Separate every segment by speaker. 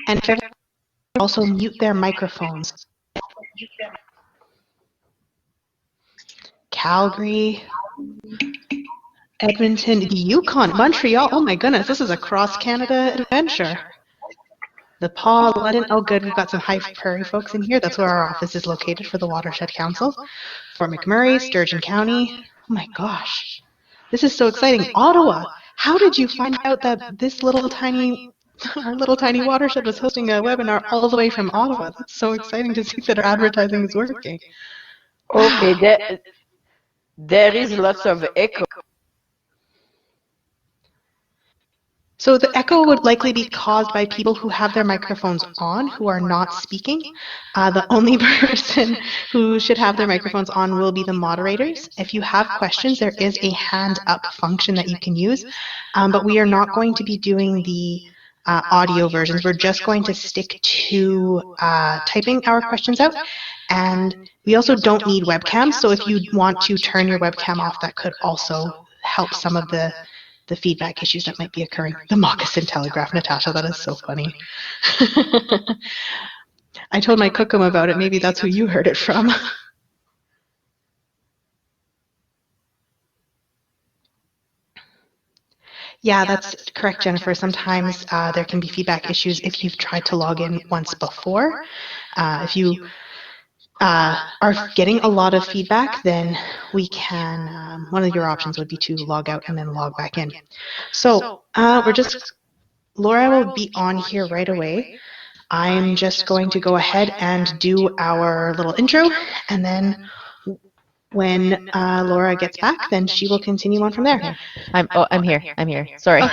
Speaker 1: And if everyone also mute their microphones. Calgary, Edmonton, the Yukon, Montreal. Oh my goodness, this is a cross-Canada adventure. The Paw, London. Oh good, we've got some High Prairie folks in here. That's where our office is located for the Watershed Council. Fort McMurray, Sturgeon County. Oh my gosh, this is so exciting. Ottawa, how did you find out that this little tiny, our little tiny watershed was hosting a webinar all the way from Ottawa? That's so exciting to see that our advertising is working.
Speaker 2: Okay, there is lots of echo.
Speaker 1: So the echo would likely be caused by people who have their microphones on who are not speaking. The only person who should have their microphones on will be the moderators. If you have questions, there is a hand up function that you can use, but we are not going to be doing the audio versions. We're just going to stick to typing our questions out. And we also don't need webcams, so if you want to turn your webcam off, that could also help some of the feedback issues that might be occurring. The moccasin telegraph, Natasha, that is so funny. I told my cookum about it. Maybe that's who you heard it from. Yeah, that's correct, Jennifer. Sometimes there can be feedback issues if you've tried to log in once before. If you are getting a lot of feedback, then we can, one of your options would be to log out and then log back in. So Laura will be on here right away. I'm just going to go ahead and do our little intro, and then when Laura gets back, then she will continue on from there.
Speaker 3: I'm here. Sorry.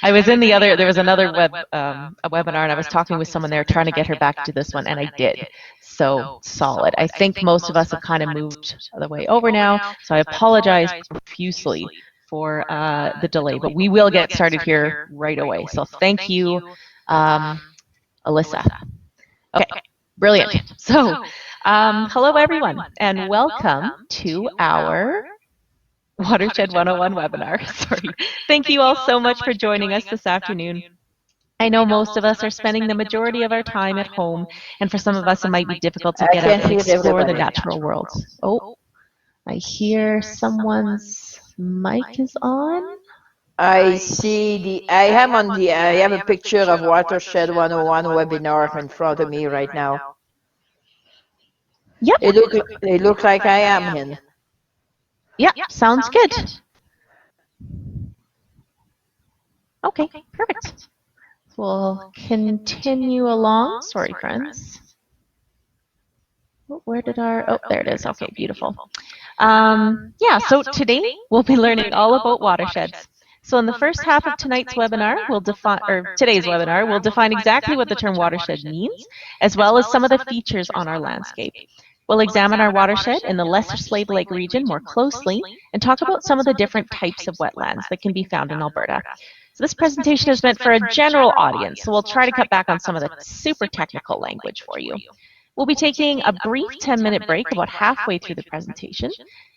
Speaker 3: I was in there was another a webinar, and I was talking with someone there trying to get her back to this one, and I did. So solid. I think most of us have kind of moved the way over now, so I apologize profusely for the delay, but we will get started here right away. So thank you, Alyssa. Okay, brilliant. So hello everyone, and welcome to our Watershed 101 webinar. Sorry. Thank you all so much for joining us this afternoon. I know most of us are spending the majority of our time at home, and for some of us it might be difficult to get out and explore the natural world. Oh, I hear someone's mic is on.
Speaker 2: I have a picture of Watershed 101 webinar in front of me right now.
Speaker 3: Yep.
Speaker 2: They look like I am in.
Speaker 3: Yep, sounds good. Okay, perfect. We'll continue along. Sorry, friends. Where did oh, there it is. Okay, beautiful. Yeah, so today we'll be learning all about watersheds. So in the first half of today's webinar, we'll define exactly what the term watershed means, as well as some of the features on our landscape. We'll examine our watershed in the Lesser Slave Lake region more closely and talk about some of the different types of wetlands that can be found in Alberta. So this presentation is meant for a general audience, so we'll try to cut back on some of the super technical language for you. We'll be taking a brief 10-minute break about halfway through the presentation.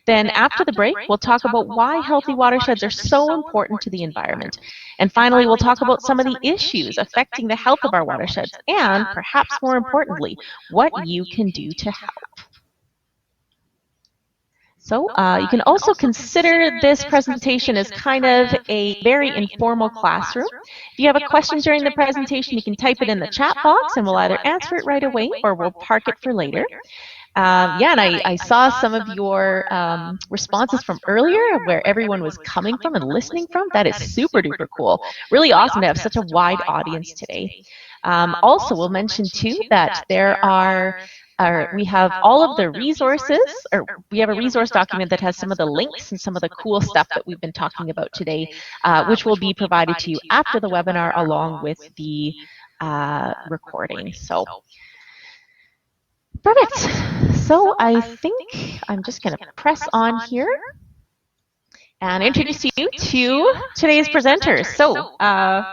Speaker 3: Then after the break, we'll talk about why healthy watersheds are so important to the environment. And finally, we'll talk about some of the issues affecting the health of our watersheds and, perhaps more importantly, what you can do to help. So you can also consider this presentation as kind of a very informal classroom. If you have a question during the presentation, you can type it in the chat box and we'll either answer it right away or we'll park it for later. Yeah, and I saw some of your responses from earlier where everyone was coming from and listening from. That is super duper cool. Really awesome to have such a wide audience today. Also, we'll mention too that there are we have all of the resources, or we have a resource document that has some of the links and some of the cool stuff that we've been talking about today, which will be provided to you after the webinar along with the recording. So, perfect. So I think I'm just going to press on here. and introduce you to today's presenters. So,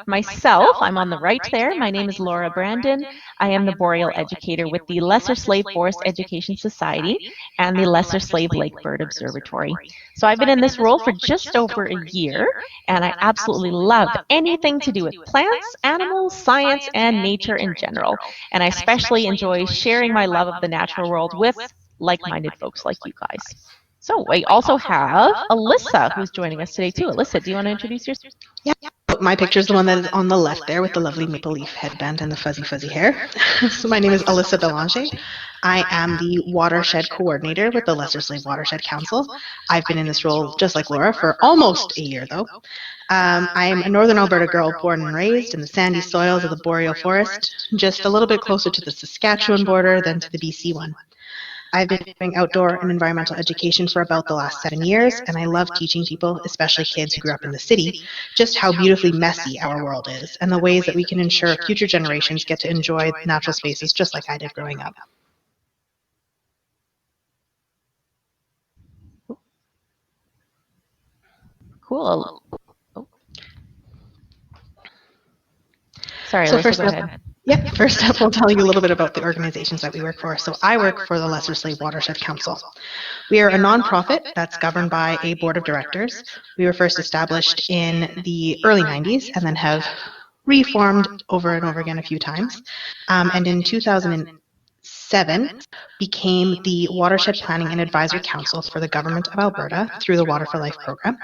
Speaker 3: myself, I'm on the right there. My name is Laura Brandon. I am the boreal educator with the Lesser Slave Forest Education Society and the Lesser Slave Lake Bird Observatory. So, I've been in this role for just over a year, and I absolutely love anything to do with plants, animals, science, and nature in general. And I especially enjoy sharing my love of the natural world with like-minded folks like you guys. So we also have Alyssa, who's joining us today too. Alyssa, do you want to introduce yourself?
Speaker 1: Yeah, my picture is the one that is on the left there with the lovely maple leaf headband and the fuzzy hair. So my name is Alyssa Belanger. I am the watershed coordinator with the Lesser Slave Watershed Council. I've been in this role, just like Laura, for almost a year though. I'm a Northern Alberta girl born and raised in the sandy soils of the boreal forest, just a little bit closer to the Saskatchewan border than to the BC one. I've been doing outdoor and environmental education for about the last 7 years, and I love teaching people, especially kids who grew up in the city, just how beautifully messy our world is and the ways that we can ensure future generations get to enjoy natural spaces just like I did growing up.
Speaker 3: Cool. Oh. Sorry,
Speaker 1: So
Speaker 3: Alyssa, go ahead.
Speaker 1: First up, we'll tell you a little bit about the organizations that we work for. So I work for the Lesser Slave Watershed Council. We are a nonprofit that's governed by a board of directors. We were first established in the early 90s and then have reformed over and over again a few times. And in 2007, became the Watershed Planning and Advisory Council for the Government of Alberta through the Water for Life program.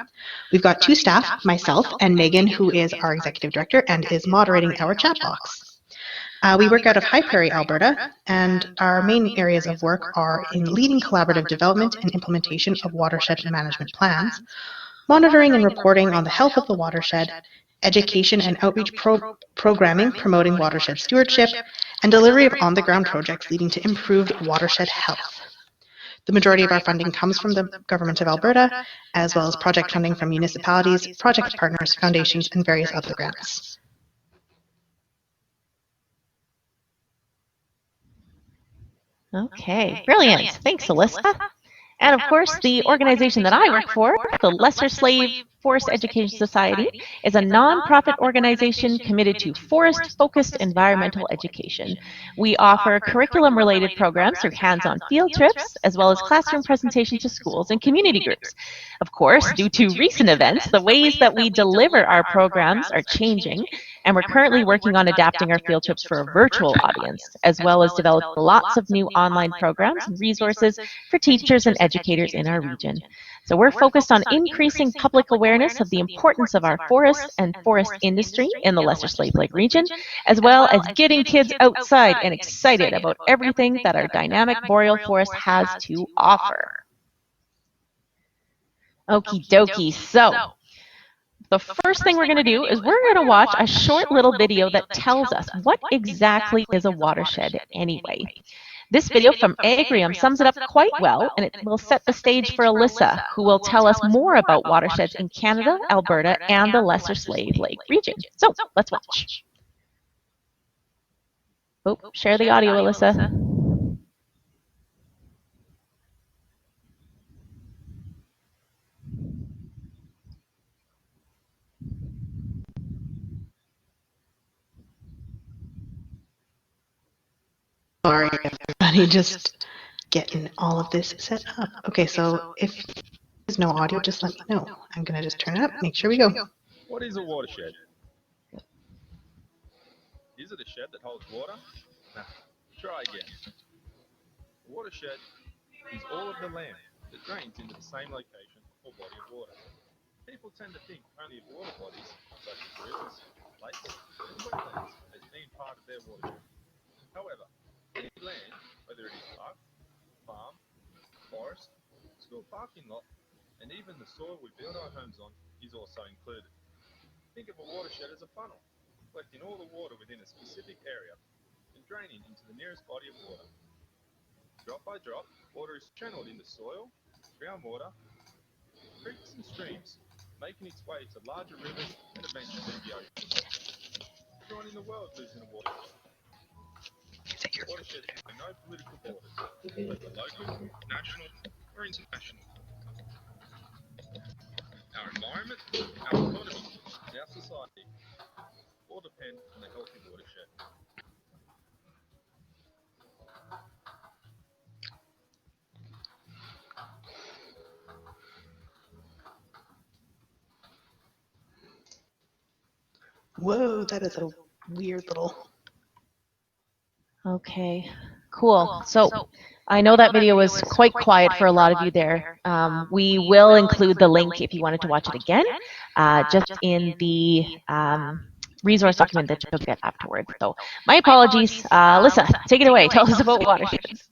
Speaker 1: We've got two staff, myself and Megan, who is our executive director and is moderating our chat box. We work out of High Prairie, Alberta, and our main areas of work are in leading collaborative development and implementation of watershed management plans, monitoring and reporting on the health of the watershed, education and outreach programming promoting watershed stewardship, and delivery of on-the-ground projects leading to improved watershed health. The majority of our funding comes from the Government of Alberta, as well as project funding from municipalities, project partners, foundations, and various other grants.
Speaker 3: Okay, brilliant. Thanks, Alyssa. And of course, the organization that I work for, the Lesser Slave Forest Education Society, is a nonprofit organization committed to forest-focused environmental education. We offer curriculum-related programs through hands-on field trips, as well as classroom presentations to schools and community groups. Of course, due to recent events, the ways that we deliver our programs are changing, and we're currently working on adapting our field trips for a virtual audience, as well as developing lots of new online programs and resources for teachers and educators in our region. So we're focused on increasing public awareness of the importance of our forests and forest industry in the Lesser Slave Lake region, as well as getting kids outside and excited about everything that our dynamic boreal forest has to offer. Okie dokie. So the first thing we're going to do is we're going to watch a short little video that tells us what exactly is a watershed anyway. This video from Agrium sums it up quite well, and it will set the stage for Alyssa, who will tell us more about watersheds in Canada, Alberta, and the Lesser Slave Lake region. So let's watch. Oh, share the audio, Alyssa.
Speaker 1: Sorry, everybody, just getting all of this set up. Okay, so if there's no audio, just let me know. I'm going to just turn it up, make sure we go.
Speaker 4: What is a watershed? Is it a shed that holds water? Nah, try again. A watershed is all of the land that drains into the same location or body of water. People tend to think only of water bodies such as rivers, lakes, and wetlands as being part of their watershed. However, any land, whether it is park, farm, forest, school parking lot, and even the soil we build our homes on is also included. Think of a watershed as a funnel, collecting all the water within a specific area and draining into the nearest body of water. Drop by drop, water is channeled into soil, groundwater, creeks and streams, making its way to larger rivers and eventually the ocean. Everyone in the world lives in a watershed. Watersheds know no political borders, whether local, national, or international. our environment, our economy, our society all depend on a healthy watershed.
Speaker 1: Whoa, that is a weird little.
Speaker 3: Okay, cool. So I know that video was quite quiet for a lot of you there. We will include the link if you wanted to watch it again, just in the resource document that you'll get afterwards. So my apologies. Alyssa, take it away. Tell us about watersheds.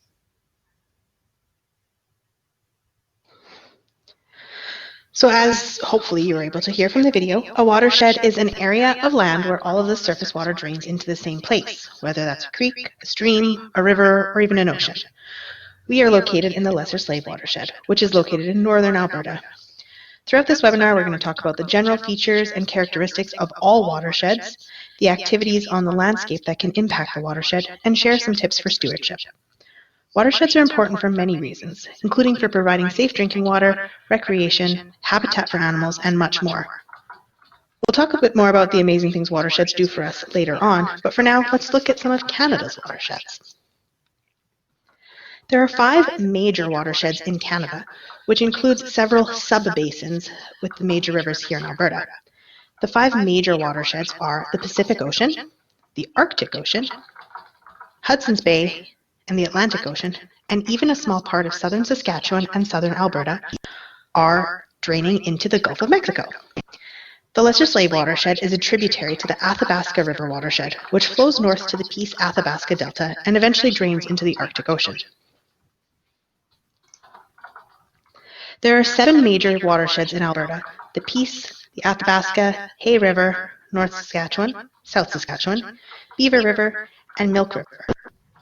Speaker 1: So as hopefully you were able to hear from the video, a watershed is an area of land where all of the surface water drains into the same place, whether that's a creek, a stream, a river, or even an ocean. We are located in the Lesser Slave Watershed, which is located in northern Alberta. Throughout this webinar, we're going to talk about the general features and characteristics of all watersheds, the activities on the landscape that can impact the watershed, and share some tips for stewardship. Watersheds are important for many reasons, including for providing safe drinking water, recreation, habitat for animals, and much more. We'll talk a bit more about the amazing things watersheds do for us later on, but for now, let's look at some of Canada's watersheds. There are 5 major watersheds in Canada, which includes several sub-basins with the major rivers here in Alberta. The 5 major watersheds are the Pacific Ocean, the Arctic Ocean, Hudson's Bay, and the Atlantic Ocean, and even a small part of southern Saskatchewan and southern Alberta are draining into the Gulf of Mexico. The Lesser Slave Watershed is a tributary to the Athabasca River watershed, which flows north to the Peace Athabasca Delta and eventually drains into the Arctic Ocean. There are 7 major watersheds in Alberta: the Peace, the Athabasca, Hay River, North Saskatchewan, South Saskatchewan, Beaver River, and Milk River.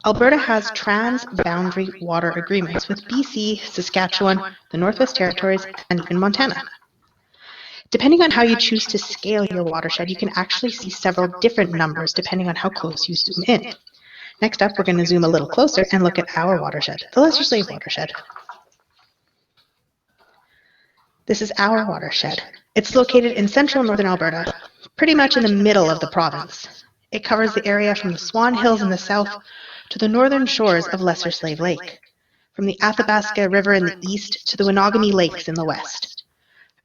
Speaker 1: Alberta has trans-boundary water agreements with BC, Saskatchewan, the Northwest Territories, and even Montana. Depending on how you choose to scale your watershed, you can actually see several different numbers depending on how close you zoom in. Next up, we're going to zoom a little closer and look at our watershed, the Lesser Slave Watershed. This is our watershed. It's located in central northern Alberta, pretty much in the middle of the province. It covers the area from the Swan Hills in the south to the northern shores of Lesser Slave Lake, from the Athabasca River in the east to the Winogamy Lakes in the west.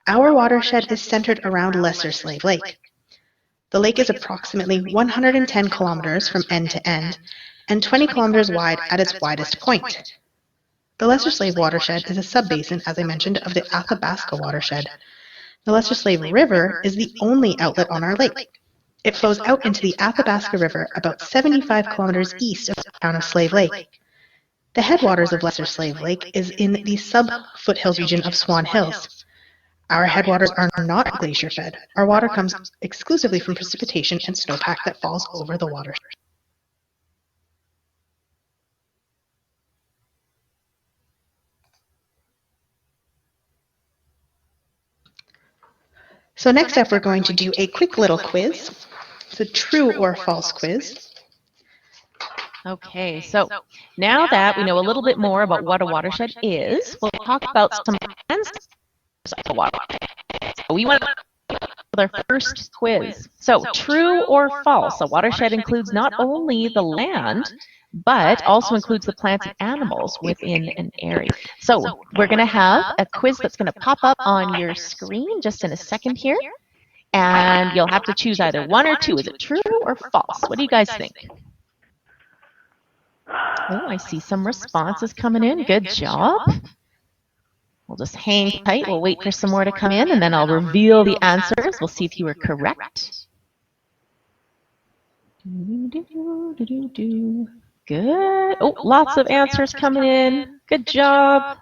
Speaker 1: Our watershed is centered around Lesser Slave Lake. The lake is approximately 110 kilometers from end to end and 20 kilometers wide at its widest point. The Lesser Slave Watershed is a sub-basin, as I mentioned, of the Athabasca Watershed. The Lesser Slave River is the only outlet on our lake. It flows out into the Athabasca River about 75 kilometers east of the town of Slave Lake. The headwaters of Lesser Slave Lake is in the sub-foothills region of Swan Hills. Our headwaters are not glacier-fed. Our water comes exclusively from precipitation and snowpack that falls over the watershed. So next up, we're going to do a quick little quiz. It's a true or false quiz.
Speaker 3: Okay, so now that we know a little bit more about what a watershed is, we'll talk about some plans of a watershed. So we want to with our first quiz. So true or false, a watershed includes not only the land, but also includes the plants and animals within an area. So we're going to have a quiz that's going to pop up on your screen just in a second here. And you'll have to choose either 1 or 2. Is it true or false? What do you guys think? Oh, I see some responses coming in. Good job. We'll just hang tight. We'll wait for some more to come in, and then I'll reveal the answers. We'll see if you were correct. Good. Oh, lots of answers coming in. Good job.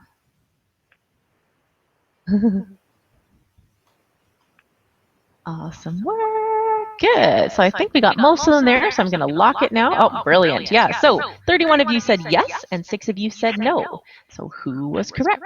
Speaker 3: Awesome work. Good. So I think we got most of them there, so I'm going to lock it now. Oh, brilliant. Yeah. So 31 of you said yes, and 6 of you said no. So who was correct?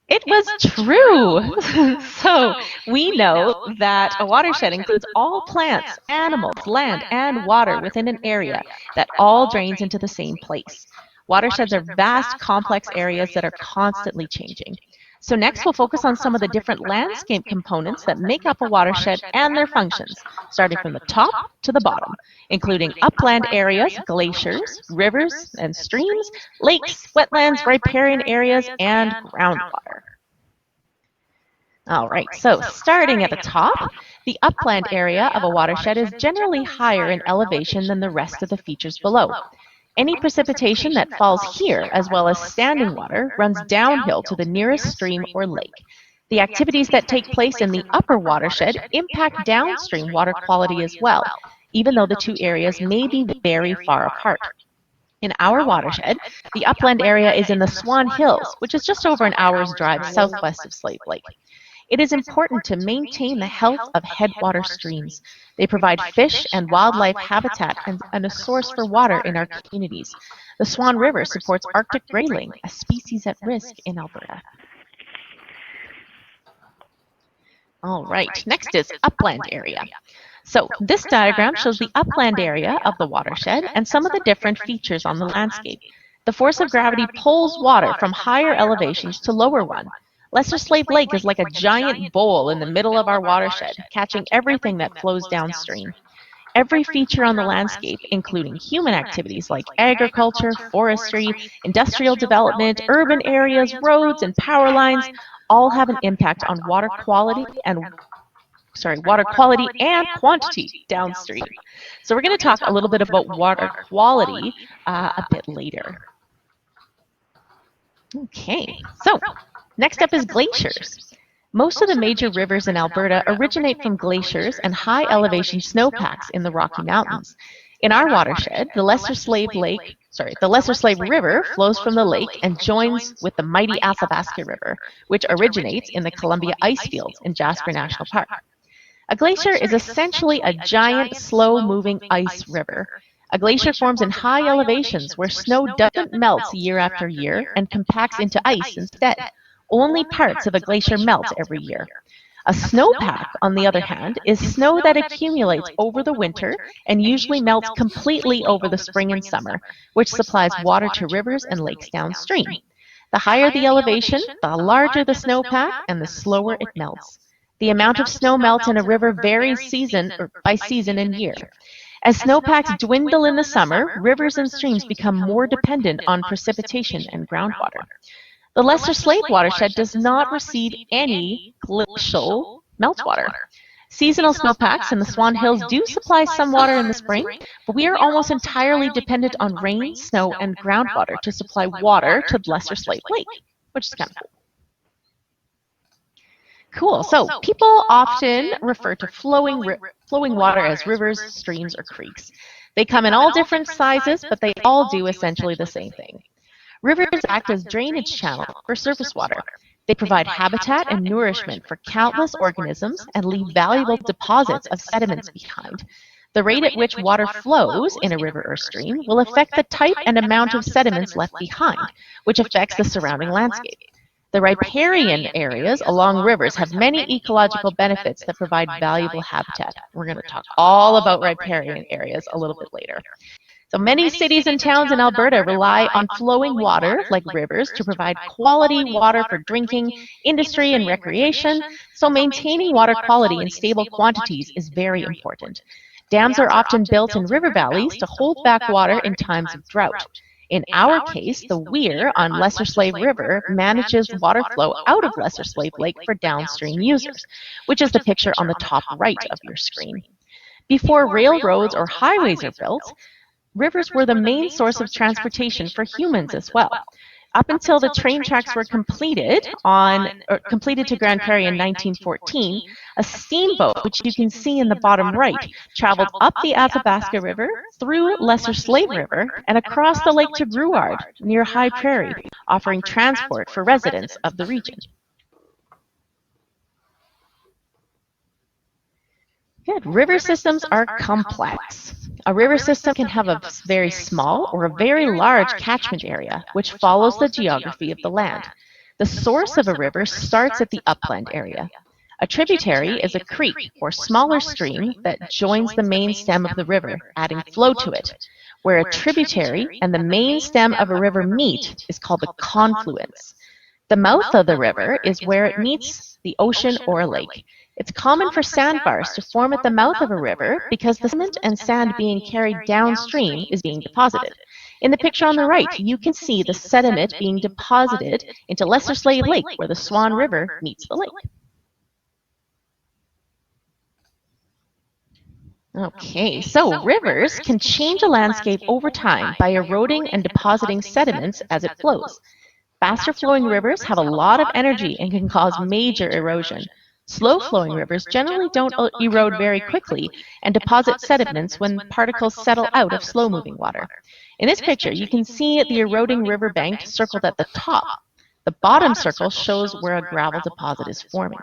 Speaker 3: It was true. So we know that a watershed includes all plants, animals, land, and water within an area that all drains into the same place. Watersheds are vast, complex areas that are constantly changing. So next we'll focus on some of the different landscape components that make up a watershed and their functions, starting from the top to the bottom, including upland areas, glaciers, rivers and streams, lakes, wetlands, riparian areas, and groundwater. All right, so starting at the top, the upland area of a watershed is generally higher in elevation than the rest of the features below. Any precipitation that falls here, as well as standing water, runs downhill to the nearest stream or lake. The activities that take place in the upper watershed impact downstream water quality as well, even though the two areas may be very far apart. In our watershed, the upland area is in the Swan Hills, which is just over an hour's drive southwest of Slave Lake. It is important to maintain the health of headwater streams. They provide fish and wildlife habitat and a source for water in our communities. The Swan River supports Arctic grayling, a species at risk in Alberta. All right, next is upland area. So this diagram shows the upland area of the watershed and some of the different features on the landscape. The force of gravity pulls water from higher elevations to lower one. Lesser Slave Lake is like a giant bowl in the middle of our watershed, catching everything that flows downstream. Every feature on the landscape, including human activities like agriculture, forestry, industrial development, urban areas, roads, and power lines, all have an impact on water quality and quantity downstream. So we're going to talk a little bit about water quality a bit later. Okay, so next up is glaciers. Most of the major rivers in Alberta originate from glaciers and high elevation snowpacks in the Rocky Mountains. In our watershed, the Lesser Slave River flows from the lake and joins with the mighty Athabasca River, which originates in the Columbia ice fields in Jasper National Park. A glacier is essentially a giant, slow-moving ice river. A glacier forms in high elevations where snow doesn't melt year after year and compacts into ice instead. Only parts of a glacier melt every year. A snowpack, on the other hand, is snow that accumulates over the winter and usually melts completely over the spring and summer, which supplies water to rivers and lakes downstream. The higher the elevation, the larger the snowpack and the slower it melts. The amount of snow melt in a river varies by season and year. As snowpacks dwindle in the summer, rivers and streams become more dependent on precipitation and groundwater. The Lesser Slave Watershed does not receive any glacial meltwater. Seasonal snowpacks in the Swan Hills do supply some water in the spring, but we are almost entirely dependent on rain, snow, and groundwater to supply water to Lesser Slave Lake, which is kind of cool. Cool. So people often refer to flowing water as rivers, streams, or creeks. They come in all different sizes, but they all do essentially the same thing. Rivers act as drainage channels for surface water. They provide habitat and nourishment for countless organisms and leave valuable deposits of sediments behind. The rate at which water flows in a river or stream will affect the type and amount of sediments left behind, which affects the surrounding landscape. The riparian areas along rivers have many ecological benefits that provide valuable habitat. We're going to talk all about riparian areas a little bit later. So many cities and towns in Alberta rely on flowing water, like rivers, to provide quality water for drinking, industry, and recreation. So maintaining water quality in stable quantities is very important. Dams are often built in river valleys to hold back water in times of drought. In our case, the weir on Lesser Slave River manages water flow out of Lesser Slave Lake for downstream users, which is the picture on the top right of your screen. Before railroads or highways are built, rivers were the main source of transportation for humans as well. Up until the train tracks were completed to Grand Prairie in 1914, a steamboat, which you can see in the bottom right, traveled up the Athabasca River, through Lesser Slave River, and across the lake to Gruard, near High Prairie, offering transport for residents of the region. Good. River systems are complex. A river system can have a very small or a very large catchment area, which follows the geography of the land. The source of a river starts at the upland area. A tributary is a creek or smaller stream that joins the main stem of the river, adding flow to it. Where a tributary and the main stem of a river meet is called the confluence. The mouth of the river is where it meets the ocean or lake. It's common for sandbars to form at the mouth of a river because the sediment and sand being carried downstream is being deposited. In the picture on the right, you can see the sediment being deposited into Lesser Slave Lake, where the Swan River meets the lake. Okay, so rivers can change a landscape over time by eroding and depositing sediments as it flows. Faster flowing rivers have a lot of energy and can cause major erosion. Slow flowing rivers generally don't erode very quickly and deposit sediments when particles settle out of slow moving water. In this picture, you can see the eroding riverbank circled at the top. The bottom circle shows where a gravel deposit is forming.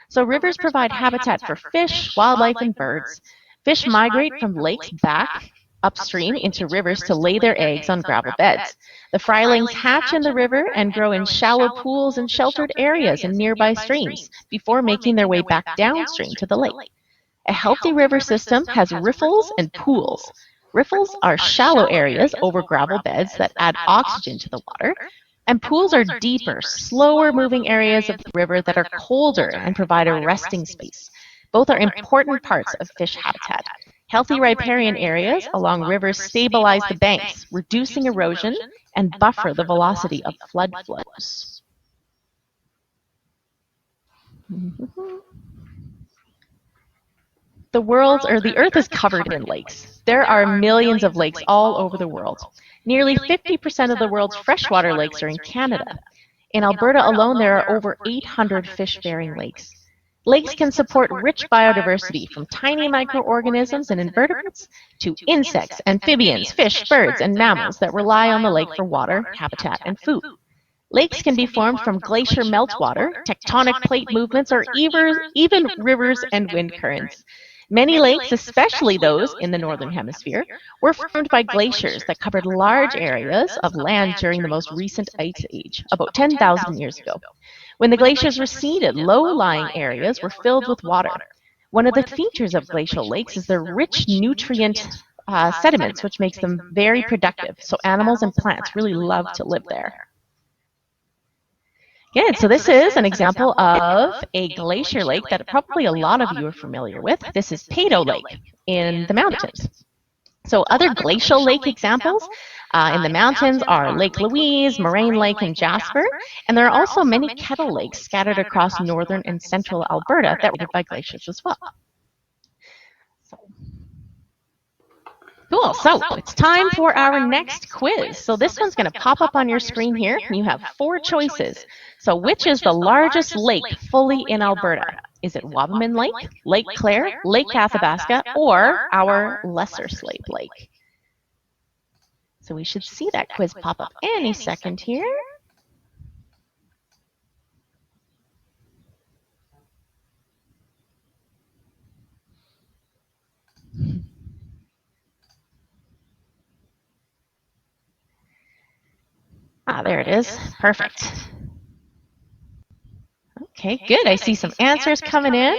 Speaker 3: So rivers provide habitat for fish, wildlife, and birds. Fish migrate from lakes back upstream into rivers to lay their eggs on gravel beds. The frylings hatch in the river and grow in shallow pools and sheltered areas in nearby streams before making their way back downstream to the lake. A healthy river system has riffles and pools. Riffles are shallow areas over gravel beds that add oxygen to the water, and pools are deeper, slower moving areas of the river that are colder and provide a resting space. Both are important parts of fish habitat. Healthy riparian areas along rivers stabilize the banks, reducing erosion and buffer the velocity of flood flows. The Earth is covered in lakes. There are millions of lakes all over the world. Nearly 50% of the world's freshwater lakes are in Canada. In Alberta alone, there are over 800 fish-bearing lakes. Lakes can support rich biodiversity from tiny microorganisms and invertebrates to insects, amphibians, fish, birds, and mammals that rely on the lake for water, habitat, and food. Lakes can be formed from glacier meltwater, tectonic plate movements, or even rivers and wind currents. Many lakes, especially those in the northern hemisphere, were formed by glaciers that covered large areas of land during the most recent ice age, about 10,000 years ago. When the glaciers receded, low-lying areas were filled with water. One of the features of glacial lakes is their rich nutrient sediments, which makes them very productive, so animals and plants really love to live there. Good, so this is an example of a glacier lake that probably a lot of you are familiar with. This is Peyto Lake in the mountains. So other glacial lake examples in the mountains are Lake Louise, Moraine Lake, and Jasper, and there are also many kettle lakes scattered across northern and central Alberta that were eroded by glaciers as well. Cool, so it's time for our next quiz. So this one's going to pop up on your screen here. You have 4 choices. So which is the largest lake fully in Alberta? Is it Wabamun Lake, Lake Clare, Lake Athabasca, or our Lesser Slave Lake? So we should see that quiz pop up any second here. Ah, there it is. Perfect. Okay, good. I see some answers coming in.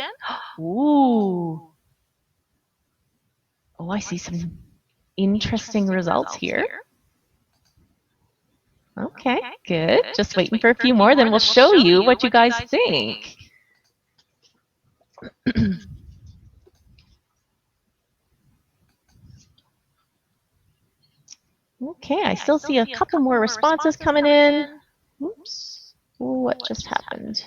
Speaker 3: Ooh. Oh, I see some interesting results here. Okay, good. Just waiting for a few more, then we'll show you what you guys think. Okay, I still see a couple more responses coming in. Oops, what just happened?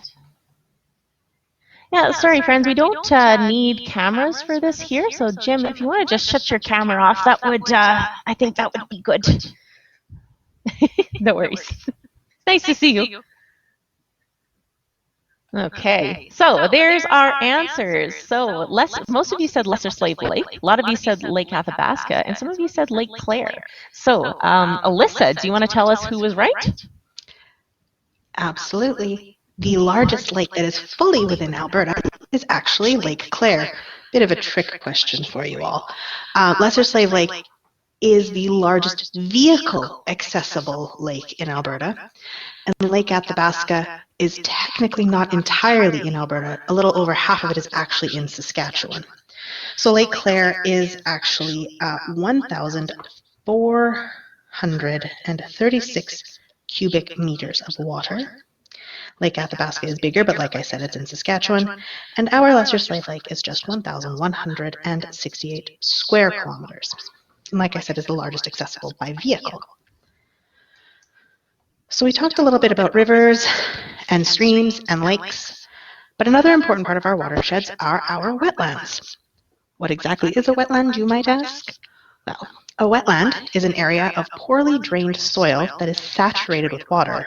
Speaker 3: Yeah, sorry friends, we don't need cameras for this here, so Jim, if you want to just shut your camera off, that would, I think that would be good. No worries. Nice to see you. Okay, so there's our answers. So most of you said Lesser Slave Lake, a lot of you said Lake Athabasca, and some of you said Lake Clare. So Alyssa, do you want to tell us who was right?
Speaker 1: Absolutely. The largest lake that is fully within Alberta is actually Lake Clare. Bit of a trick question for you all. Lesser Slave Lake is the largest vehicle-accessible lake in Alberta, and Lake Athabasca is technically not entirely in Alberta. A little over half of it is actually in Saskatchewan. So Lake Clare is actually 1,436 cubic meters of water. Lake Athabasca is bigger, but like I said, it's in Saskatchewan. And our Lesser Slave Lake is just 1,168 square kilometers. And like I said, is the largest accessible by vehicle. So we talked a little bit about rivers and streams and lakes, but another important part of our watersheds are our wetlands. What exactly is a wetland, you might ask? Well, a wetland is an area of poorly drained soil that is saturated with water.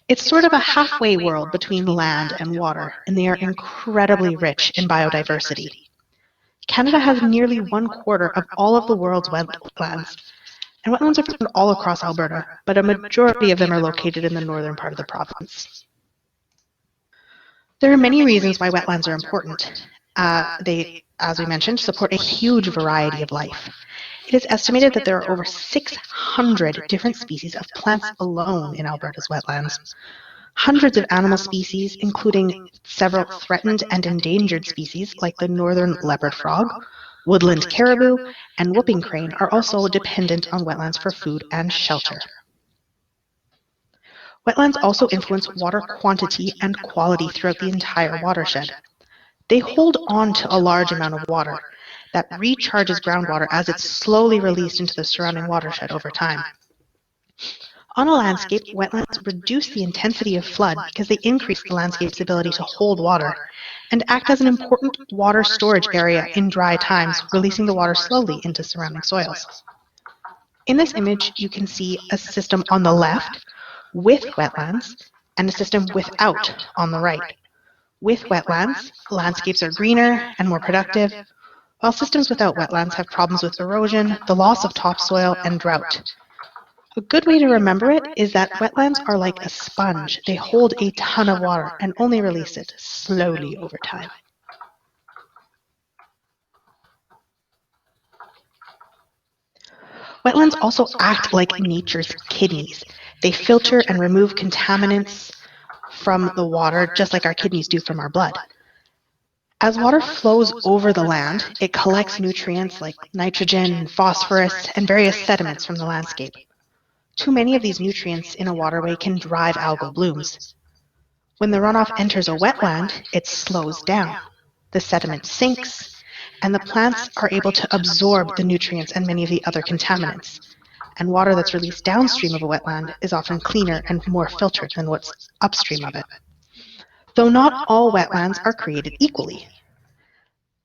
Speaker 1: It's sort of a halfway world between land and water, and they are incredibly rich in biodiversity. Canada has nearly 1/4 of all of the world's wetlands, and wetlands are found all across Alberta, but a majority of them are located in the northern part of the province. There are many reasons why wetlands are important. They, as we mentioned, support a huge variety of life. It is estimated that there are over 600 different species of plants alone in Alberta's wetlands. Hundreds of animal species, including several threatened and endangered species like the northern leopard frog, woodland caribou, and whooping crane, are also dependent on wetlands for food and shelter. Wetlands also influence water quantity and quality throughout the entire watershed. They hold on to a large amount of water that recharges groundwater as it's slowly released into the surrounding watershed over time. On a landscape, wetlands reduce the intensity of flood because they increase the landscape's ability to hold water and act as an important water storage area in dry times, releasing the water slowly into surrounding soils. In this image, you can see a system on the left with wetlands and a system without on the right. With wetlands, landscapes are greener and more productive, while systems without wetlands have problems with erosion, the loss of topsoil, and drought. A good way to remember it is that wetlands are like a sponge. They hold a ton of water and only release it slowly over time. Wetlands also act like nature's kidneys. They filter and remove contaminants from the water just like our kidneys do from our blood. As water flows over the land, it collects nutrients like nitrogen, phosphorus, and various sediments from the landscape. Too many of these nutrients in a waterway can drive algal blooms. When the runoff enters a wetland, it slows down. The sediment sinks, and the plants are able to absorb the nutrients and many of the other contaminants. And water that's released downstream of a wetland is often cleaner and more filtered than what's upstream of it. Though not all wetlands are created equally.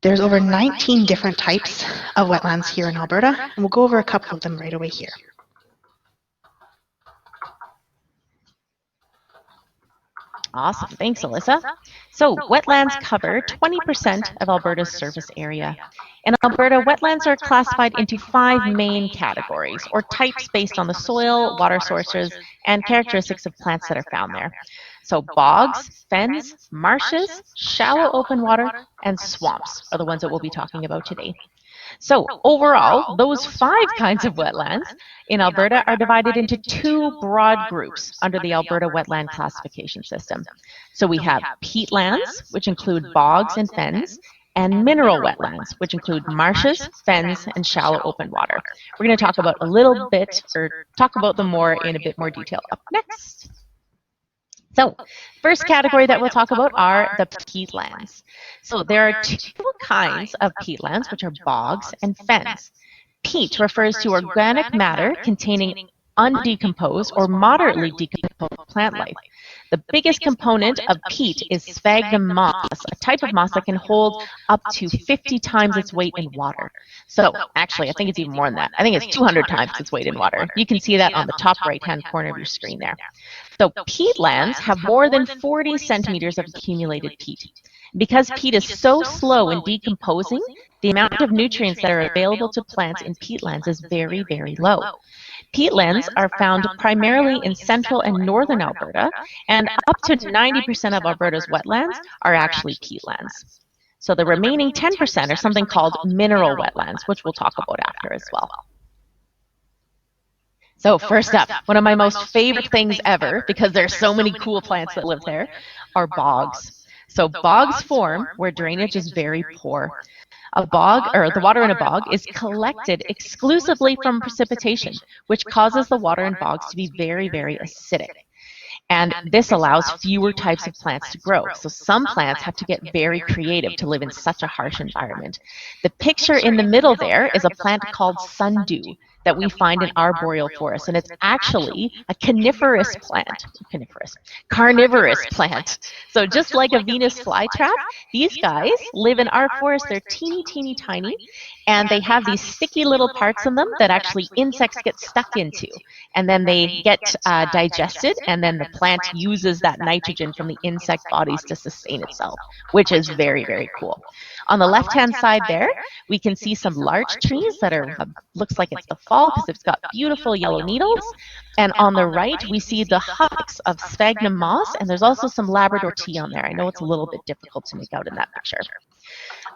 Speaker 1: There's over 19 different types of wetlands here in Alberta, and we'll go over a couple of them right away here.
Speaker 3: Awesome. Thanks, Alyssa. So wetlands cover 20% of Alberta's surface area. In Alberta, wetlands are classified into 5 main categories, or types based on the soil, water sources, and characteristics of plants that are found there. So bogs, fens, marshes, shallow open water, and swamps are the ones that we'll be talking about today. So overall, those 5 kinds of wetlands in Alberta are divided into 2 broad groups under the Alberta Wetland Classification System. So we have peatlands, which include bogs and fens, and mineral wetlands, which include marshes, fens, and shallow open water. We're going to talk about talk about them more in a bit more detail up next. So, first category that we'll talk about are the peatlands. So there are 2 kinds of peatlands, which are bogs and fens. Peat refers to organic matter containing undecomposed or moderately decomposed plant life. The biggest component of peat is sphagnum moss, a type of moss that can hold up to 50 times its weight in water. So actually, I think it's even more than that. I think it's 200 times its weight in water. You can see that on the top right-hand corner of your screen there. So peatlands have more than 40 centimeters of accumulated peat. Because peat is so slow in decomposing, the amount of nutrients that are available to plants in peatlands is very, very low. Peatlands are found primarily in central and northern Alberta, and up to 90% of Alberta's wetlands are actually peatlands. So the remaining 10% are something called mineral wetlands, which we'll talk about after as well. So first up, one of my most favorite things ever, because there's so many cool plants that live there, are bogs. So bogs form where drainage is very poor. A bog, or the water in a bog, is collected exclusively from precipitation, which causes the water in bogs to be very, very acidic. And this allows fewer types of plants to grow. So some plants have to get very creative to live in such a harsh environment. The picture in the middle there is a plant called sundew that we find in arboreal forests, and it's actually a carnivorous plant. So just like a Venus flytrap, these guys live in our forest. They're teeny, teeny, tiny, and they have these sticky little parts in them that actually insects get stuck into, and then they get digested, and then the plant uses that nitrogen from the insect bodies to sustain itself, which is very, very cool. On the left-hand side there, we can see some large trees that are, looks like it's the fall because it's got beautiful yellow needles. And on the right, we see the hummocks of sphagnum moss, and there's also some Labrador tea on there. I know it's a little bit difficult to make out in that picture.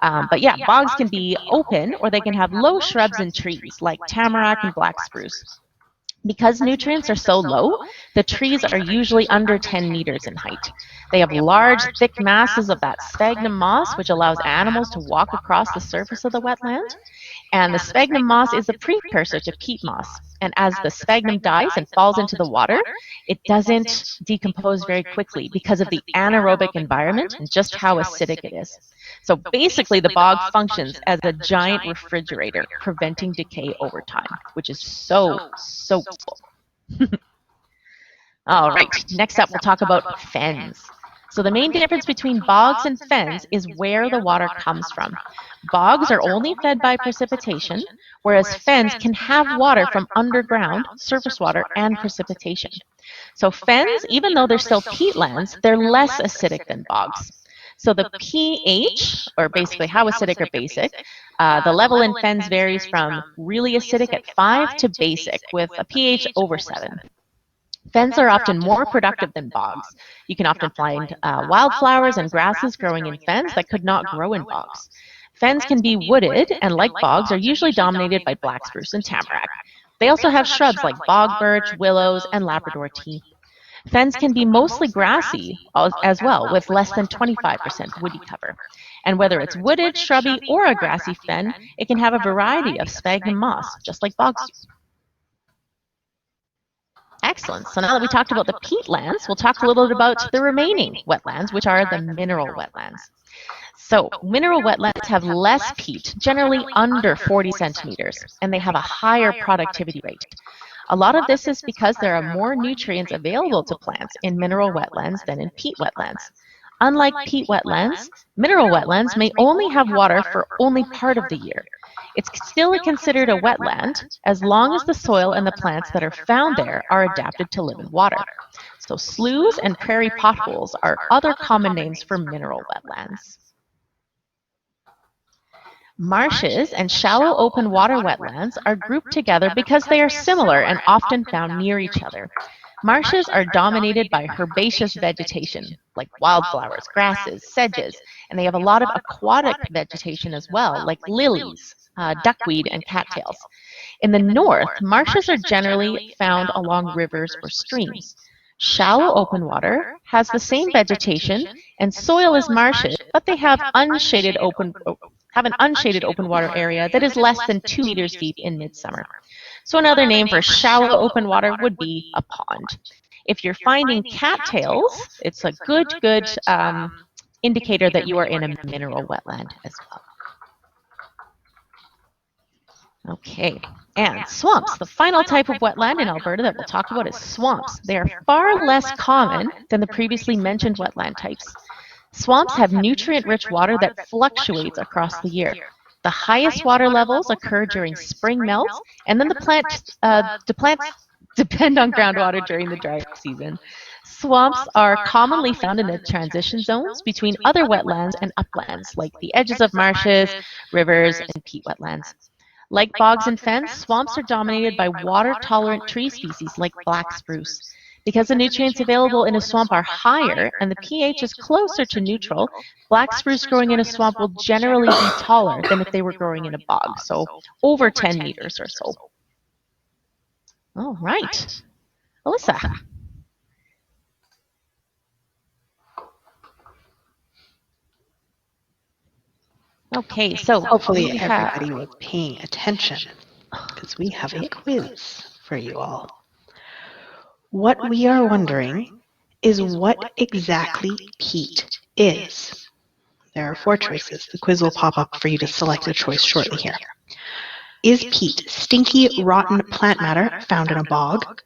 Speaker 3: But yeah, bogs can be open, or they can have low shrubs and trees like tamarack and black spruce. Because nutrients are so low, the trees are usually under 10 meters in height. They have large, thick masses of that sphagnum moss, which allows animals to walk across the surface of the wetland. And the sphagnum moss is the precursor to peat moss. And as the sphagnum dies and falls into the water, it doesn't decompose very quickly because of the anaerobic environment and just how acidic it is. So basically, the bog functions as a giant refrigerator, preventing decay over time, which is so cool. All right, next up, we'll talk about fens. So the main difference between bogs and fens is where the water comes from. Bogs are only fed by precipitation, whereas fens can have water from underground, surface water, and precipitation. So fens, even though they're still peatlands, they're less acidic than bogs. So the pH, or basically how acidic or basic, the level in fens varies from really acidic at 5 to basic with a pH over 7. Fens are often more productive than bogs. You can often find wildflowers and grasses growing in fens that could not grow in bogs. Fens can be wooded, and like bogs, are usually dominated by black spruce and tamarack. They also have shrubs like bog birch, willows, and Labrador tea. Fens can be mostly grassy as well, with less than 25% woody cover. And whether it's wooded, shrubby, or a grassy fen, it can have a variety of sphagnum moss, just like bogs do. Excellent. So now that we talked about the peatlands, we'll talk a little bit about the remaining wetlands, which are the mineral wetlands. So mineral wetlands have less peat, generally under 40 centimeters, and they have a higher productivity rate. A lot of this is because there are more nutrients available to plants in mineral wetlands than in peat wetlands. Unlike peat wetlands, mineral wetlands may only have water for only part of the year. It's still considered a wetland as long as the soil and the plants that are found there are adapted to live in water. So sloughs and prairie potholes are other common names for mineral wetlands. Marshes and shallow open water wetlands are grouped together because they are similar and often found near each other. Marshes are dominated by herbaceous vegetation, like wildflowers, grasses, sedges, and they have a lot of aquatic vegetation as well, like lilies, duckweed, and cattails. In the north, marshes are generally found along rivers or streams. Shallow open water has the same vegetation, and soil is marshy, but they have an unshaded open water area that is less than 2 meters deep in midsummer. So another name for shallow open water would be a pond. If you're finding cattails, it's a good indicator that you are in a mineral wetland as well. Okay, and swamps. The final type of wetland in Alberta that we'll talk about is swamps. They are far less common than the previously mentioned wetland types. Swamps have nutrient-rich water that fluctuates across the year. The highest water levels occur during spring melts, and then the plants depend on groundwater during the dry season. Swamps are commonly found in the transition zones between other wetlands and uplands, like the edges of marshes, rivers, and peat wetlands. Like bogs and fens, swamps are dominated by water-tolerant tree species like black spruce. Because the nutrients available in a swamp are higher and the pH is closer to neutral, black spruce growing in a swamp will generally be taller than if they were growing in a bog, so over 10 meters or so. All right. Alyssa. Okay, so
Speaker 1: hopefully everybody was paying attention because we have a quiz for you all. What we are wondering is what exactly peat is. There are 4 choices. The quiz will pop up for you to select a choice shortly here. Is peat stinky, rotten plant matter found in a bog,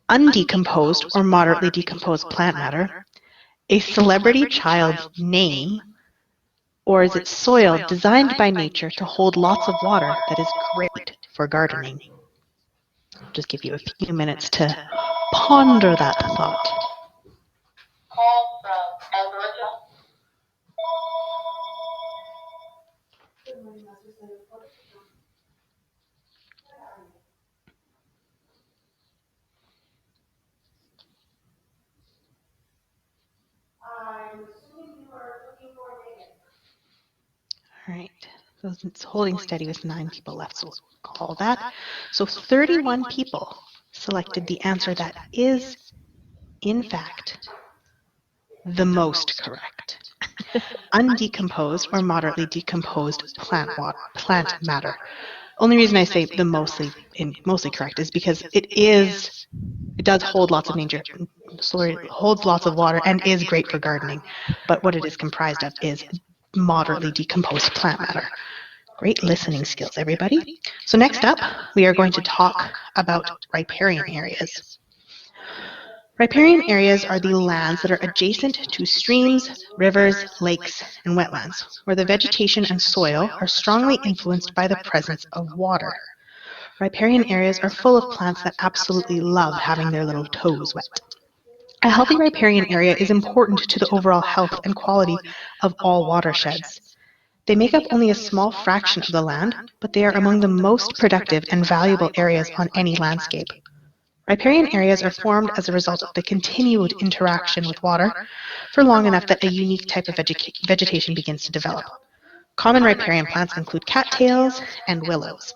Speaker 1: undecomposed or moderately decomposed plant matter, a celebrity child's name, or is it soil designed by nature to hold lots of water that is great for gardening? I'll just give you a few minutes to ponder that thought. All right, so it's holding steady with 9 people left, so we'll call that. So 31 people selected the answer that is, in fact, the most correct. Undecomposed or moderately decomposed plant matter. Only reason I say the mostly correct is because it does hold lots of holds lots of water and is great for gardening, but what it is comprised of is moderately decomposed plant matter. Great listening skills, everybody. So next up, we are going to talk about riparian areas. Riparian areas are the lands that are adjacent to streams, rivers, lakes, and wetlands, where the vegetation and soil are strongly influenced by the presence of water. Riparian areas are full of plants that absolutely love having their little toes wet. A healthy riparian area is important to the overall health and quality of all watersheds. They make up only a small fraction of the land, but they are among the most productive and valuable areas on any landscape. Riparian areas are formed as a result of the continued interaction with water for long enough that a unique type of vegetation begins to develop. Common riparian plants include cattails and willows.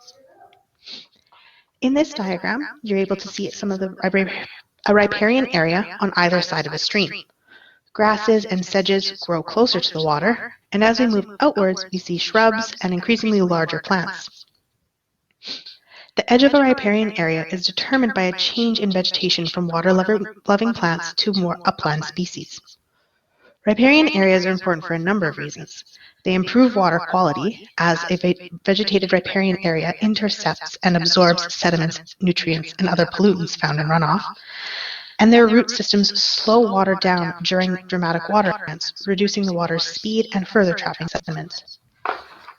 Speaker 1: In this diagram, you're able to see some of a riparian area on either side of a stream. Grasses and sedges grow closer to the water, and as we move outwards, we see shrubs and increasingly larger plants. The edge of a riparian area is determined by a change in vegetation from water-loving plants to more upland species. Riparian areas are important for a number of reasons. They improve water quality, as a vegetated riparian area intercepts and absorbs sediments, nutrients, and other pollutants found in runoff. And their root systems slow water down during dramatic water events, reducing the water's speed and further trapping sediment.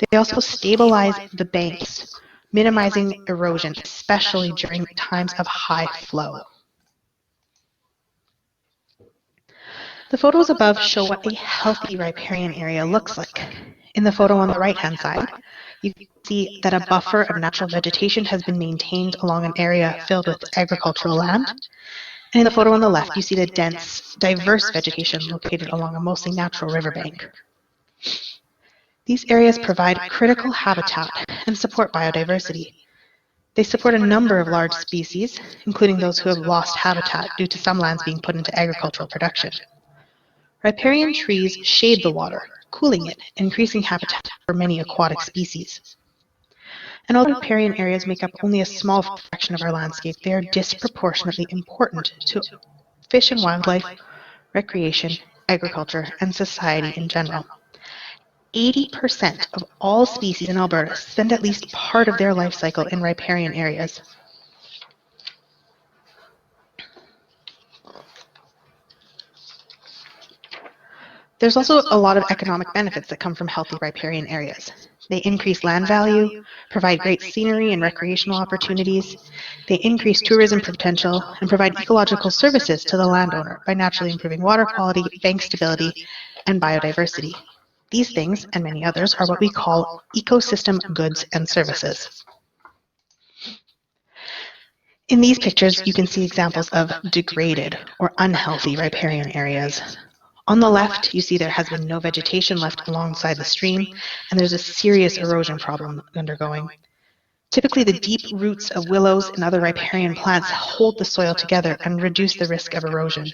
Speaker 1: They also stabilize the banks, minimizing erosion, especially during times of high flow. The photos above show what a healthy riparian area looks like. In the photo on the right-hand side, you can see that a buffer of natural vegetation has been maintained along an area filled with agricultural land. And in the photo on the left, you see the dense, diverse vegetation located along a mostly natural riverbank. These areas provide critical habitat and support biodiversity. They support a number of large species, including those who have lost habitat due to some lands being put into agricultural production. Riparian trees shade the water, cooling it, increasing habitat for many aquatic species. And although riparian areas make up only a small fraction of our landscape, they are disproportionately important to fish and wildlife, recreation, agriculture, and society in general. 80% of all species in Alberta spend at least part of their life cycle in riparian areas. There's also a lot of economic benefits that come from healthy riparian areas. They increase land value, provide great scenery and recreational opportunities. They increase tourism potential and provide ecological services to the landowner by naturally improving water quality, bank stability, and biodiversity. These things, and many others, are what we call ecosystem goods and services. In these pictures, you can see examples of degraded or unhealthy riparian areas. On the left, you see there has been no vegetation left alongside the stream, and there's a serious erosion problem undergoing. Typically, the deep roots of willows and other riparian plants hold the soil together and reduce the risk of erosion.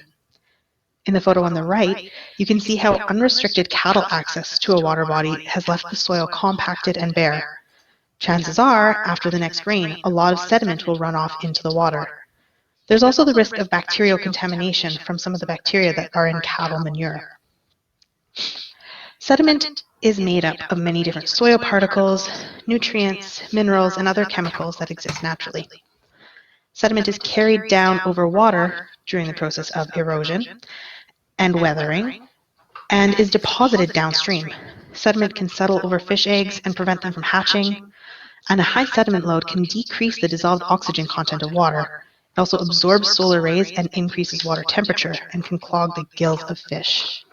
Speaker 1: In the photo on the right, you can see how unrestricted cattle access to a water body has left the soil compacted and bare. Chances are, after the next rain, a lot of sediment will run off into the water. There's also the risk of bacterial contamination from some of the bacteria that are in cattle manure. Sediment is made up of many different soil particles, nutrients, minerals, and other chemicals that exist naturally. Sediment is carried down over water during the process of erosion and weathering, and is deposited downstream. Sediment can settle over fish eggs and prevent them from hatching, and a high sediment load can decrease the dissolved oxygen content of water. It also absorbs solar rays and increases water temperature and can clog the gills of fish.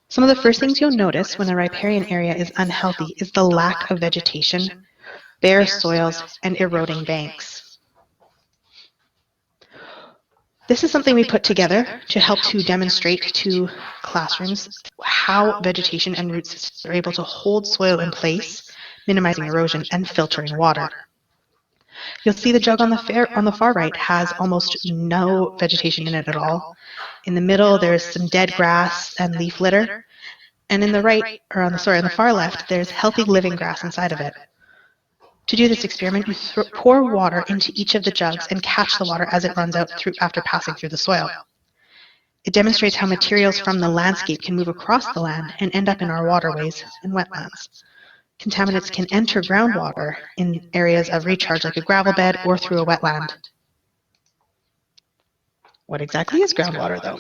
Speaker 1: Some of the first things you'll notice when a riparian area is unhealthy is the lack of vegetation, bare soils, and eroding banks. This is something we put together to help to demonstrate to classrooms how vegetation and root systems are able to hold soil in place, minimizing erosion and filtering water. You'll see the jug on the far right has almost no vegetation in it at all. In the middle, there's some dead grass and leaf litter. And in the right, or on the far left, there's healthy living grass inside of it. To do this experiment, you pour water into each of the jugs and catch the water as it runs out after passing through the soil. It demonstrates how materials from the landscape can move across the land and end up in our waterways and wetlands. Contaminants can enter groundwater in areas of recharge like a gravel bed or through a wetland. What exactly is groundwater, though?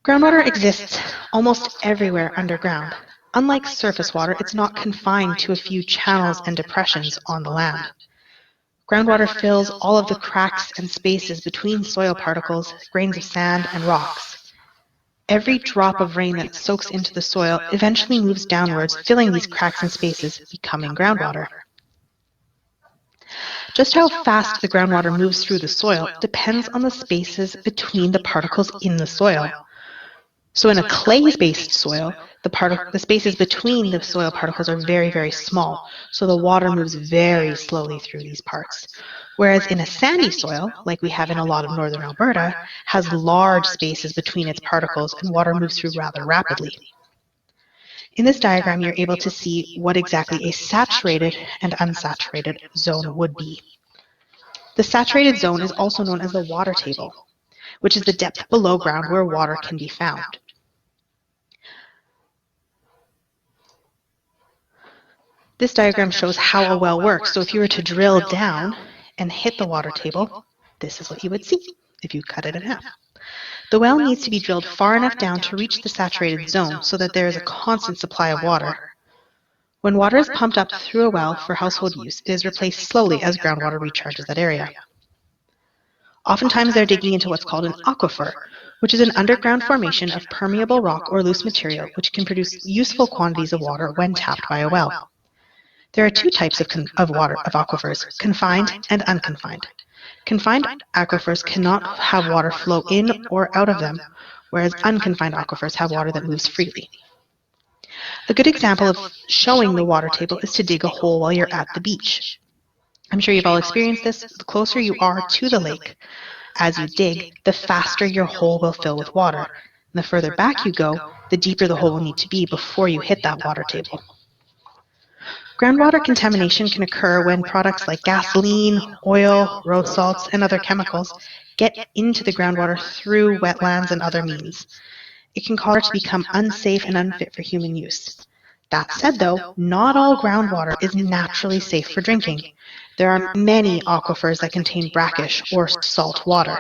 Speaker 1: Groundwater exists almost everywhere underground. Unlike surface water, it's not confined to a few channels and depressions on the land. Groundwater fills all of the cracks and spaces between soil particles, grains of sand, and rocks. Every drop of rain that soaks into the soil eventually moves downwards, filling these cracks and spaces, becoming groundwater. Just how fast the groundwater moves through the soil depends on the spaces between the particles in the soil. So in a clay-based soil, the spaces between the soil particles are very, very small, so the water moves very slowly through these parts. Whereas in a sandy soil, like we have in a lot of northern Alberta, has large spaces between its particles and water moves through rather rapidly. In this diagram, you're able to see what exactly a saturated and unsaturated zone would be. The saturated zone is also known as the water table, which is the depth below ground where water can be found. This diagram shows how a well works. So if you were to drill down and hit the water table, this is what you would see if you cut it in half. The well needs to be drilled far enough down to reach the saturated zone so that there is a constant supply of water. When water is pumped up through a well for household use, it is replaced slowly as groundwater recharges that area. Oftentimes they're digging into what's called an aquifer, which is an underground formation of permeable rock or loose material which can produce useful quantities of water when tapped by a well. There are two types of aquifers, confined and unconfined. Confined aquifers cannot have water flow in or out of them, whereas unconfined aquifers have water that moves freely. A good example of showing the water table is to dig a hole while you're at the beach. I'm sure you've all experienced this. The closer you are to the lake as you dig, the faster your hole will fill with water. And the further back you go, the deeper the hole will need to be before you hit that water table. Groundwater contamination can occur when products like gasoline, oil, road salts, and other chemicals get into the groundwater through wetlands and other means. It can cause water to become unsafe and unfit for human use. That said, though, not all groundwater is naturally safe for drinking. There are many aquifers that contain brackish or salt water.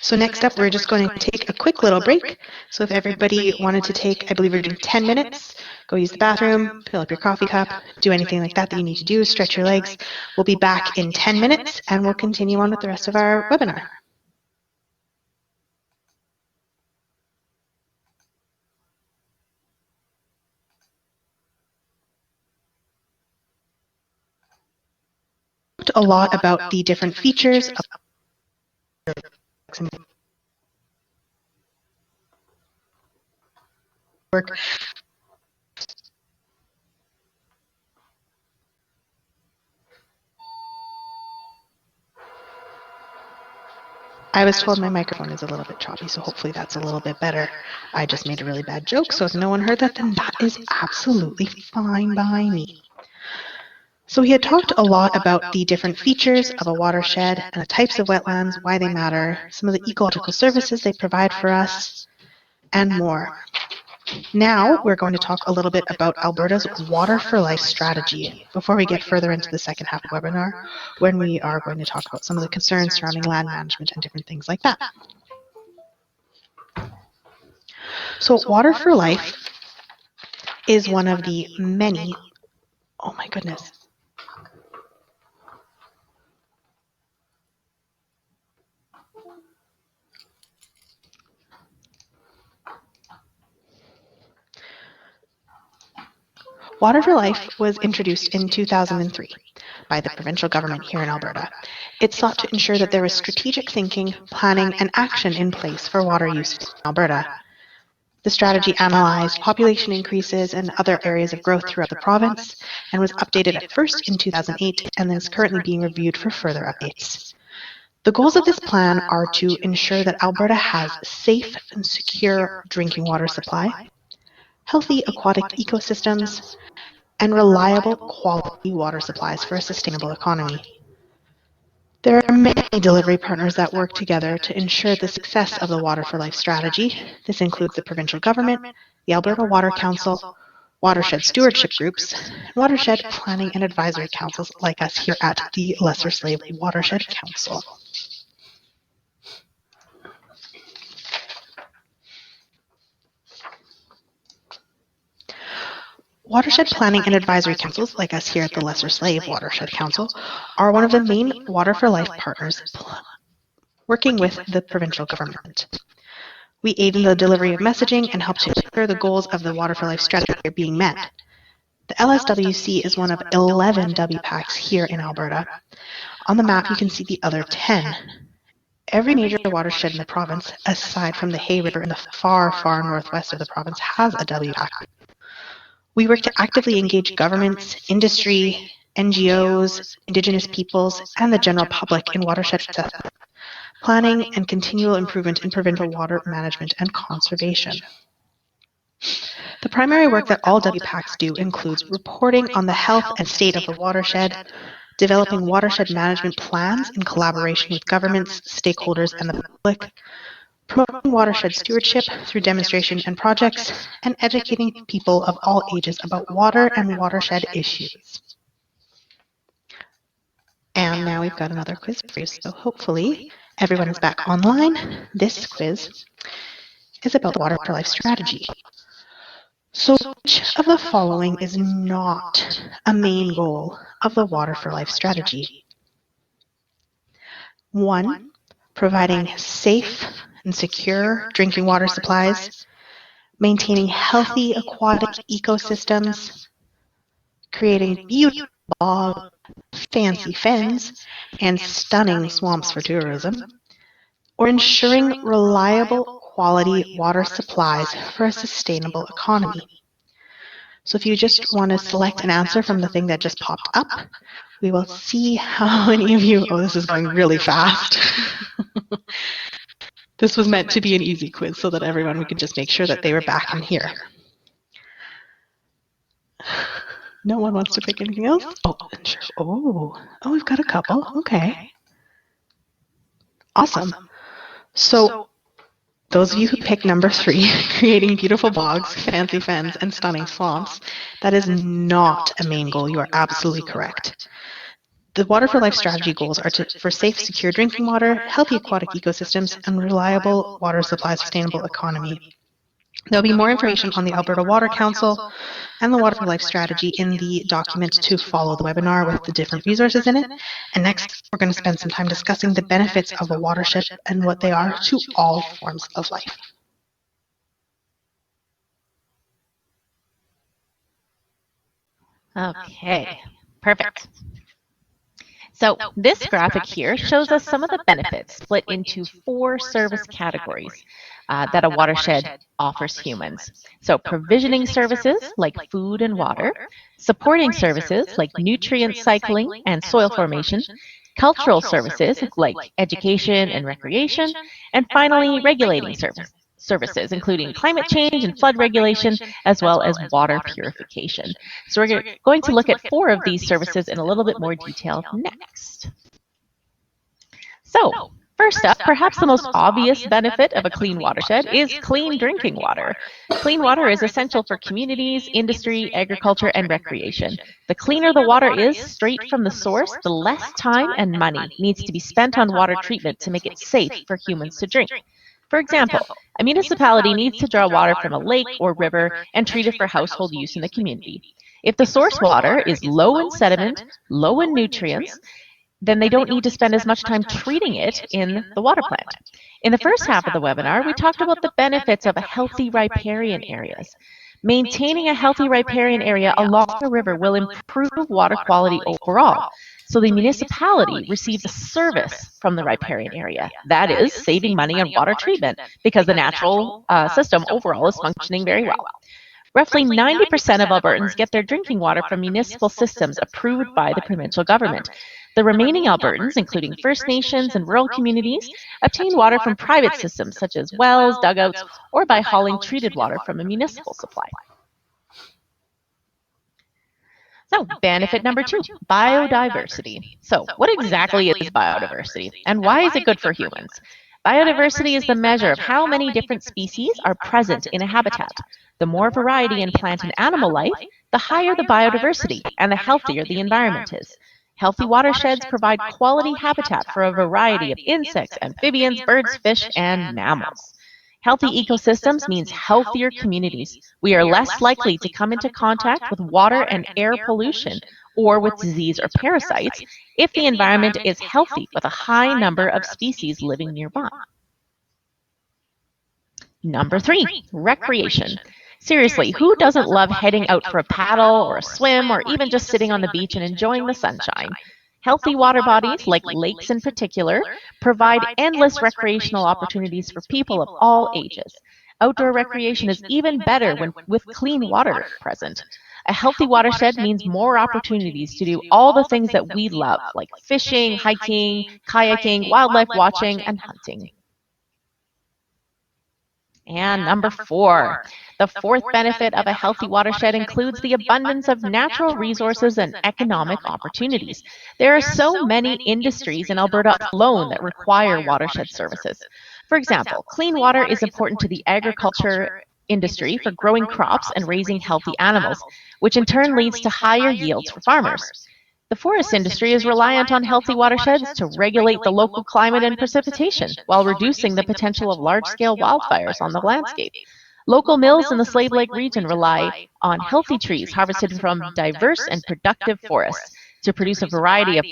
Speaker 1: So next up, we're just going to take a quick little break. So if everybody wanted to take, I believe we're doing 10 minutes, go use the bathroom, fill up your coffee cup, do anything like that that you need to do, stretch your legs. We'll be back in 10 minutes and we'll continue on with the rest of our webinar. A lot about the different features of work. I I was told my microphone is a little bit choppy, so hopefully that's a little bit better. I just made a really bad joke, so if no one heard that, then that is absolutely fine by me. So we had talked a lot about the different features of a watershed and the types of wetlands, why they matter, some of the ecological services they provide for us, and more. Now we're going to talk a little bit about Alberta's Water for Life strategy before we get further into the second half of the webinar, when we are going to talk about some of the concerns surrounding land management and different things like that. So Water for Life is one of the many, oh my goodness, Water for Life was introduced in 2003 by the provincial government here in Alberta. It sought to ensure that there was strategic thinking, planning, and action in place for water use in Alberta. The strategy analyzed population increases and other areas of growth throughout the province and was updated at first in 2008 and then is currently being reviewed for further updates. The goals of this plan are to ensure that Alberta has safe and secure drinking water supply, healthy aquatic ecosystems, and reliable quality water supplies for a sustainable economy. There are many delivery partners that work together to ensure the success of the Water for Life strategy. This includes the provincial government, the Alberta Water Council, watershed stewardship groups, and watershed planning and advisory councils like us here at the Lesser Slave Watershed Council. Watershed planning and advisory councils, like us here at the Lesser Slave Watershed Council, are one of the main Water for Life partners working with the provincial government. We aid in the delivery of messaging and help to ensure the goals of the Water for Life strategy are being met. The LSWC is one of 11 WPACs here in Alberta. On the map, you can see the other 10. Every major watershed in the province, aside from the Hay River in the far, far northwest of the province, has a WPAC. We work to actively engage governments, industry, NGOs, Indigenous peoples, and the general public in watershed assessment, planning, and continual improvement in provincial water management and conservation. The primary work that all WPACs do includes reporting on the health and state of the watershed, developing watershed management plans in collaboration with governments, stakeholders, and the public, promoting watershed stewardship through demonstration and projects, and educating people of all ages about water and watershed issues. And now we've got another quiz for you, so hopefully everyone is back online. This quiz is about the Water for Life strategy. So which of the following is not a main goal of the Water for Life strategy? 1, providing safe and secure drinking water supplies, maintaining healthy aquatic ecosystems, creating beautiful bogs, fancy fens, and stunning swamps for tourism, or ensuring reliable quality water supplies for a sustainable economy. So if you just want to select an answer from the thing that just popped up, we will see how many of you, oh, this is going really fast. This was meant to be an easy quiz so that everyone, we could just make sure that they were back in here. No one wants to pick anything else? Oh, sure. Oh, we've got a couple. Okay. Awesome. So those of you who picked number 3, creating beautiful bogs, fancy fens, and stunning swamps, that is not a main goal. You are absolutely correct. The Water for Life strategy goals are for safe, secure drinking water, healthy aquatic ecosystems, and reliable water supply sustainable economy. There'll be more information on the Alberta Water Council and the Water for Life strategy in the document to follow the webinar with the different resources in it. And next, we're going to spend some time discussing the benefits of a watershed and what they are to all forms of life.
Speaker 3: Okay, perfect. So this graphic here shows us some of the benefits split into 4 service categories that a watershed offers humans. So provisioning services like food and water, supporting services like nutrient cycling and soil formation, cultural services like education and recreation, and finally regulating services, including climate change and flood regulation, as well as water purification. So we're going to look at 4 of these services in a little bit more detail next. So, first up, perhaps the most obvious benefit of a clean watershed is clean drinking water. Clean water is essential for communities, industry, agriculture, and recreation. The cleaner the water is straight from the source, the less time and money needs to be spent on water treatment to make it safe for humans to drink. For example, a municipality needs to draw water from a lake or river and treat it for household use in the community. If the source water is low in sediment, low in nutrients, then they don't need to spend as much time treating it in the water plant. In the first half of the webinar, we talked about the benefits of a healthy riparian areas. Maintaining a healthy riparian area along a river will improve water quality overall. So the municipality receives a service from the riparian area. That is saving money on water treatment because the natural system overall is functioning very well. Roughly 90% of Albertans get their drinking water from municipal systems approved by the provincial government. The remaining Albertans, including First Nations and rural communities, obtain water from private systems such as wells, dugouts, or by hauling treated water from a municipal supply. So, benefit number 2, biodiversity. So, what exactly is biodiversity, and why is it good for humans? Biodiversity is the measure of how many different species are present in a habitat. The more variety in plant and animal life, the higher the biodiversity and the healthier the environment is. Healthy watersheds provide quality habitat for a variety of insects, amphibians, birds, fish, and mammals. Healthy ecosystems means healthier communities. We are less likely to come into contact with water and air pollution or with disease or parasites if the environment is healthy with a high number of species living nearby. Number 3, recreation. Seriously, who doesn't love heading out for a paddle or a swim or even just sitting on the beach and enjoying the sunshine? Healthy water bodies, like lakes in particular, provide endless recreational opportunities for people of all ages. Outdoor recreation is even better with clean water present. A healthy watershed means more opportunities to do all the things that we love, like fishing, hiking, kayaking, wildlife watching, and hunting. And number 4, the 4th benefit of a healthy watershed includes the abundance of natural resources and economic opportunities. There are so many industries in Alberta alone that require watershed services. For example, clean water is important to the agriculture industry for growing crops and raising healthy animals, which in turn leads to higher yields for farmers. The forest industry is reliant on healthy watersheds to regulate the local climate and precipitation while reducing the potential of large-scale wildfires on the landscape. Local mills in the Slave Lake region rely on healthy trees harvested from diverse and productive forests to produce a variety of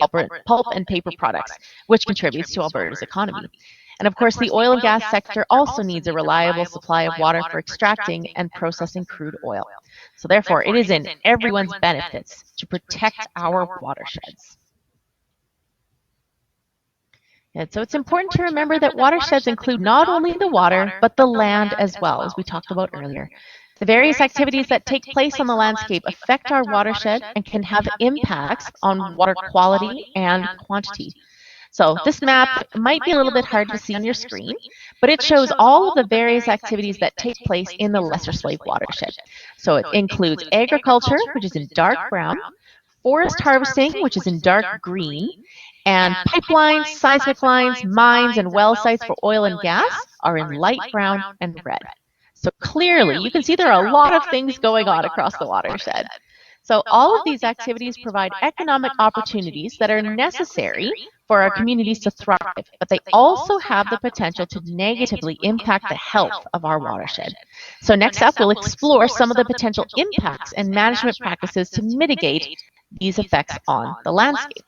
Speaker 3: pulp and paper products, which contributes to Alberta's economy. And of course, the oil and gas sector also needs a reliable supply of water for extracting and processing crude oil. So therefore, it is in everyone's benefits to protect our watersheds. And so it's important to remember that watersheds include not only the water, but the land as well, as we talked about earlier. The various activities that take place on the landscape affect our watershed and can have impacts on water quality and quantity. So this map might be a little bit hard to see on your screen, but it shows all of the various activities that take place in the Lesser Slave Watershed. So it includes agriculture, which is in dark brown, forest harvesting, which is in dark green, and pipelines, seismic lines, mines, and well sites for oil and gas are in light brown and red. So clearly, you can see there are a lot of things going on across the watershed. So all of these activities provide economic opportunities that are necessary for our communities to thrive, but they also have the potential to negatively impact the health of our watershed. So next up, we'll explore some of the potential impacts and management practices to mitigate these effects on the landscape.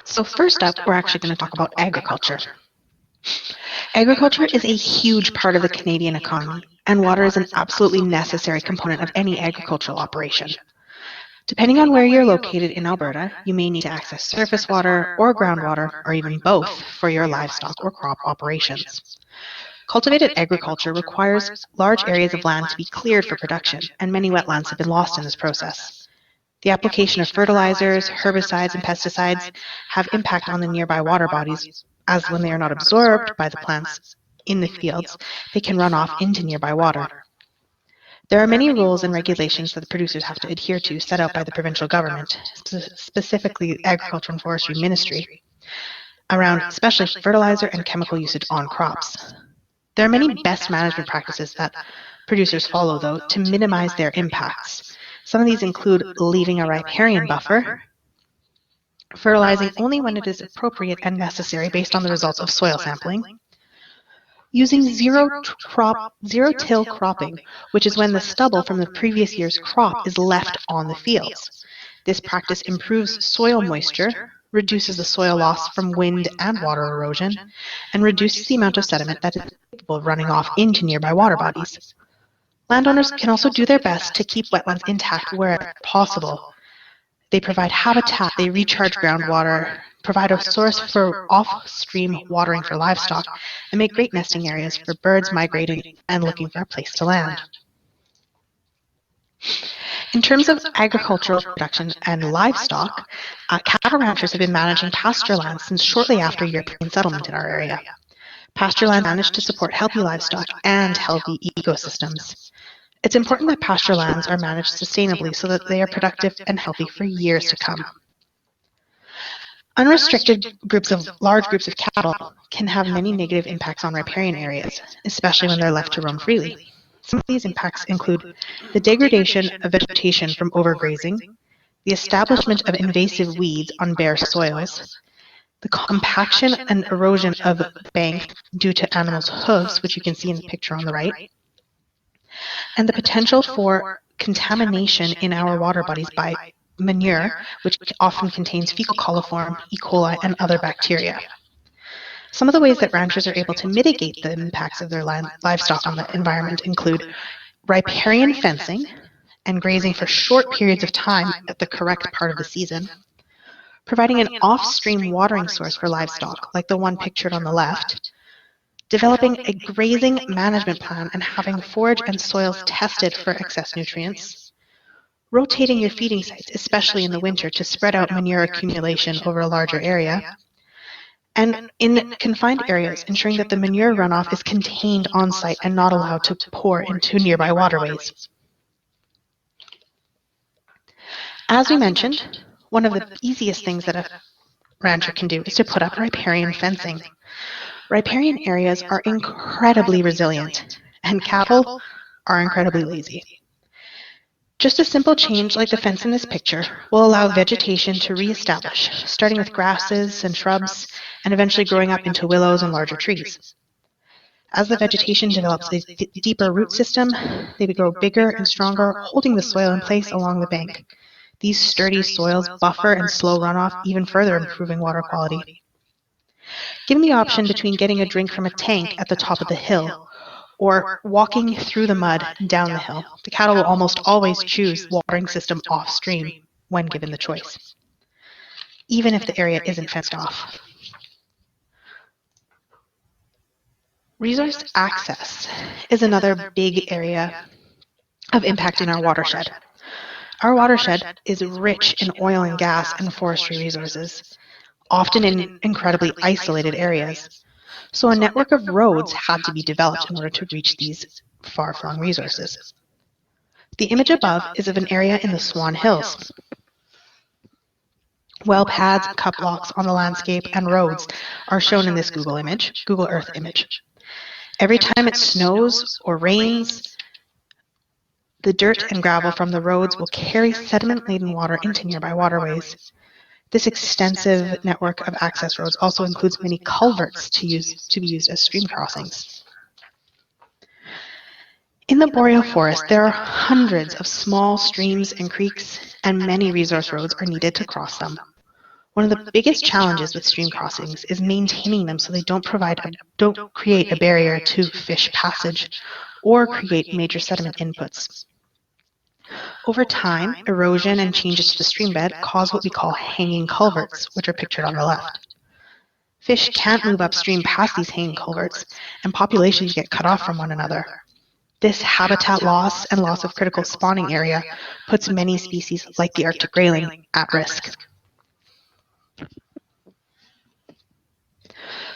Speaker 1: So first up, we're actually going to talk about agriculture. Agriculture is a huge part of the Canadian economy, and water is an absolutely necessary component of any agricultural operation. Depending on where you're located in Alberta, you may need to access surface water or groundwater, or even both, for your livestock or crop operations. Cultivated agriculture requires large areas of land to be cleared for production, and many wetlands have been lost in this process. The application of fertilizers, herbicides, and pesticides have impact on the nearby water bodies, as when they are not absorbed by the plants in the fields, they can run off into nearby water. There are many rules and regulations that the producers have to adhere to set out by the provincial government, specifically the Agriculture and Forestry Ministry, around especially fertilizer and chemical usage on crops. There are many best management practices that producers follow, though, to minimize their impacts. Some of these include leaving a riparian buffer, fertilizing only when it is appropriate and necessary based on the results of soil sampling, using zero-till cropping, which is when the stubble from the previous year's crop is left on the fields. This practice improves soil moisture, reduces the soil loss from wind and water erosion, and reduces the amount of sediment that is capable of running off into nearby water bodies. Landowners can also do their best to keep wetlands intact wherever possible. They provide habitat, they recharge groundwater, provide a source for off-stream watering for livestock, and make great nesting areas for birds migrating and looking for a place to land. In terms of agricultural production and livestock, cattle ranchers have been managing pasture lands since shortly after European settlement in our area. Pasture land managed to support healthy livestock and healthy ecosystems. It's important that pasture lands are managed sustainably so that they are productive and healthy for years to come. Unrestricted large groups of cattle can have many negative impacts on riparian areas, especially when they're left to roam freely. Some of these impacts include the degradation of vegetation from overgrazing, the establishment of invasive weeds on bare soils, the compaction and erosion of the bank due to animals' hooves, which you can see in the picture on the right, and the potential for contamination in our water bodies by manure, which often contains fecal coliform, E. coli, and other bacteria. Some of the ways that ranchers are able to mitigate the impacts of their livestock on the environment include riparian fencing and grazing for short periods of time at the correct part of the season, providing an off-stream watering source for livestock, like the one pictured on the left, developing a grazing management plan and having forage and soils tested for excess nutrients, rotating your feeding sites, especially in the winter, to spread out manure accumulation over a larger area, and in confined areas, ensuring that the manure runoff is contained on site and not allowed to pour into nearby waterways. As we mentioned, one of the easiest things that a rancher can do is to put up riparian fencing. Riparian areas are incredibly resilient, and cattle are incredibly lazy. Just a simple change like the fence in this picture will allow vegetation to reestablish, starting with grasses and shrubs, and eventually growing up into willows and larger trees. As the vegetation develops a deeper root system, they grow bigger and stronger, holding the soil in place along the bank. These sturdy soils buffer and slow runoff, even further improving water quality. Given the option between getting a drink from a tank at the top of the hill or walking through the mud down the hill, the cattle will almost always choose watering system off-stream when given the choice, even if the area isn't fenced off. Resource access is another big area of impact in our watershed. Our watershed is rich in oil and gas and forestry resources, often in incredibly isolated areas. So a network of roads had to be developed in order to reach these far-flung resources. The image above is of an area in the Swan Hills. Well pads, cut blocks on the landscape, and roads are shown in this Google Earth image. Every time it snows or rains, the dirt and gravel from the roads will carry sediment-laden water into nearby waterways. This extensive network of access roads also includes many culverts to be used as stream crossings. In the boreal forest, there are hundreds of small streams and creeks, and many resource roads are needed to cross them. One of the biggest challenges with stream crossings is maintaining them so they don't create a barrier to fish passage or create major sediment inputs. Over time, erosion and changes to the streambed cause what we call hanging culverts, which are pictured on the left. Fish can't move upstream past these hanging culverts, and populations get cut off from one another. This habitat loss and loss of critical spawning area puts many species, like the Arctic grayling, at risk.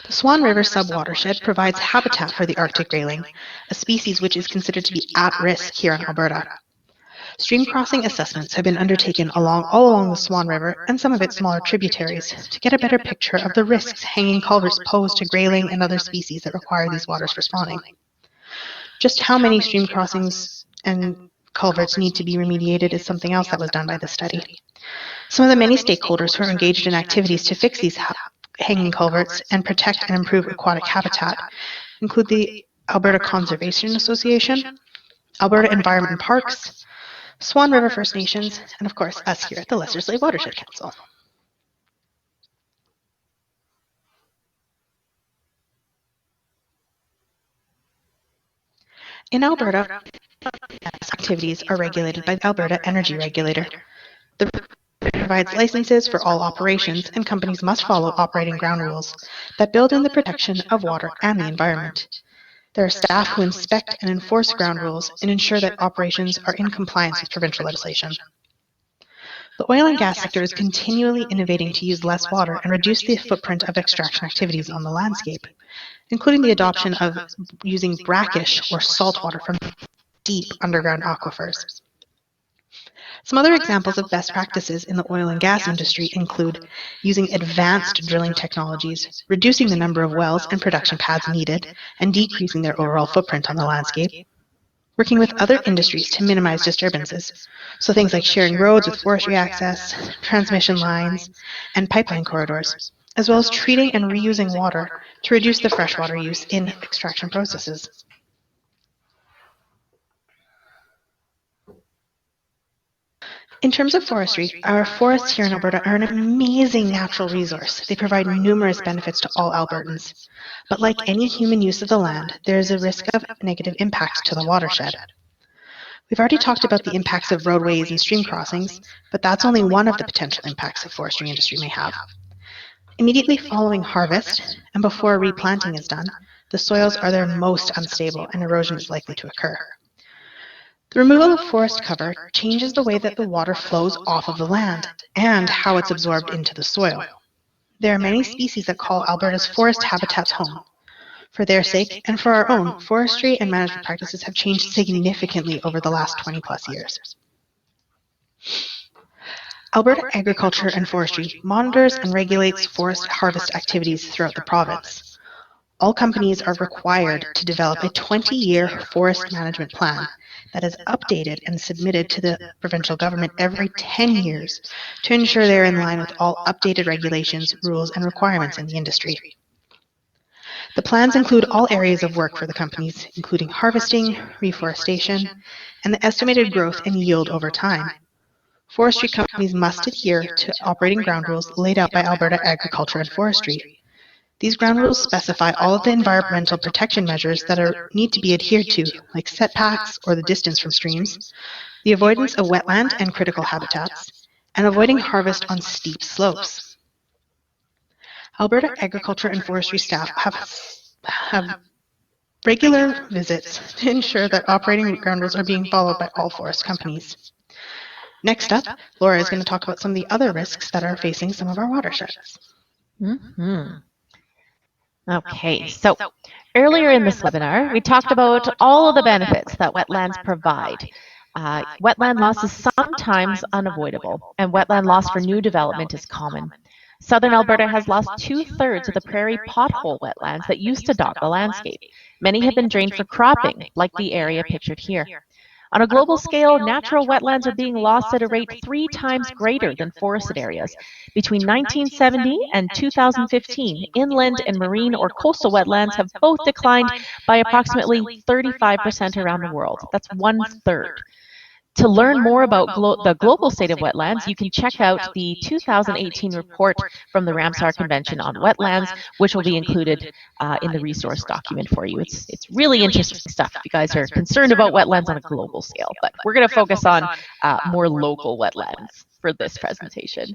Speaker 1: The Swan River subwatershed provides habitat for the Arctic grayling, a species which is considered to be at risk here in Alberta. Stream crossing assessments have been undertaken all along the Swan River and some of its smaller tributaries to get a better picture of the risks hanging culverts pose to grayling and other species that require these waters for spawning. Just how many stream crossings and culverts need to be remediated is something else that was done by the study. Some of the many stakeholders who are engaged in activities to fix these hanging culverts and protect and improve aquatic habitat include the Alberta Conservation Association, Alberta Environment and Parks, Swan River First Nations, and of course us here at the Lesser Slave Watershed Council. In Alberta, activities are regulated by the Alberta Energy Regulator. The provides licenses for all operations, and companies must follow operating ground rules that build in the protection of water and the environment. There are staff who inspect and enforce ground rules and ensure that operations are in compliance with provincial legislation. The oil and gas sector is continually innovating to use less water and reduce the footprint of extraction activities on the landscape, including the adoption of using brackish or salt water from deep underground aquifers. Some other examples of best practices in the oil and gas industry include using advanced drilling technologies, reducing the number of wells and production pads needed, and decreasing their overall footprint on the landscape, working with other industries to minimize disturbances, so things like sharing roads with forestry access, transmission lines, and pipeline corridors, as well as treating and reusing water to reduce the freshwater use in extraction processes. In terms of forestry, our forests here in Alberta are an amazing natural resource. They provide numerous benefits to all Albertans. But like any human use of the land, there is a risk of negative impacts to the watershed. We've already talked about the impacts of roadways and stream crossings, but that's only one of the potential impacts the forestry industry may have. Immediately following harvest, and before replanting is done, the soils are their most unstable and erosion is likely to occur. The removal of forest cover changes the way that the water flows off of the land and how it's absorbed into the soil. There are many species that call Alberta's forest habitats home. For their sake and for our own, forestry and management practices have changed significantly over the last 20 plus years. Alberta Agriculture and Forestry monitors and regulates forest harvest activities throughout the province. All companies are required to develop a 20-year forest management plan that is updated and submitted to the provincial government every 10 years to ensure they're in line with all updated regulations, rules, and requirements in the industry. The plans include all areas of work for the companies, including harvesting, reforestation, and the estimated growth and yield over time. Forestry companies must adhere to operating ground rules laid out by Alberta Agriculture and Forestry. These ground rules specify all of the environmental protection measures that need to be adhered to, like setbacks or the distance from streams, the avoidance of wetland and critical habitats, and avoiding harvest on steep slopes. Alberta Agriculture and Forestry staff have regular visits to ensure that operating ground rules are being followed by all forest companies. Next up, Laura is going to talk about some of the other risks that are facing some of our watersheds.
Speaker 3: Mm-hmm. Okay, so earlier in this webinar, we talked about all of the benefits that wetlands provide. Wetland loss is sometimes unavoidable, and wetland loss for new development is common. Southern Alberta has lost 2/3 of the prairie pothole wetlands that used to dot the landscape. Many have been drained for cropping, like the area pictured here. On a global scale, natural wetlands are being lost at a rate 3 times greater than forested areas. Between 1970 and 2015, inland and marine or coastal wetlands have both declined by approximately 35% around the world. That's 1/3. To learn more about the global state of wetlands, you can check out the 2018 report from the Ramsar Convention on Wetlands, which will be included in the resource document for you. It's really interesting stuff if you guys are concerned about wetlands on a global scale, but we're going to focus on more local wetlands for this presentation.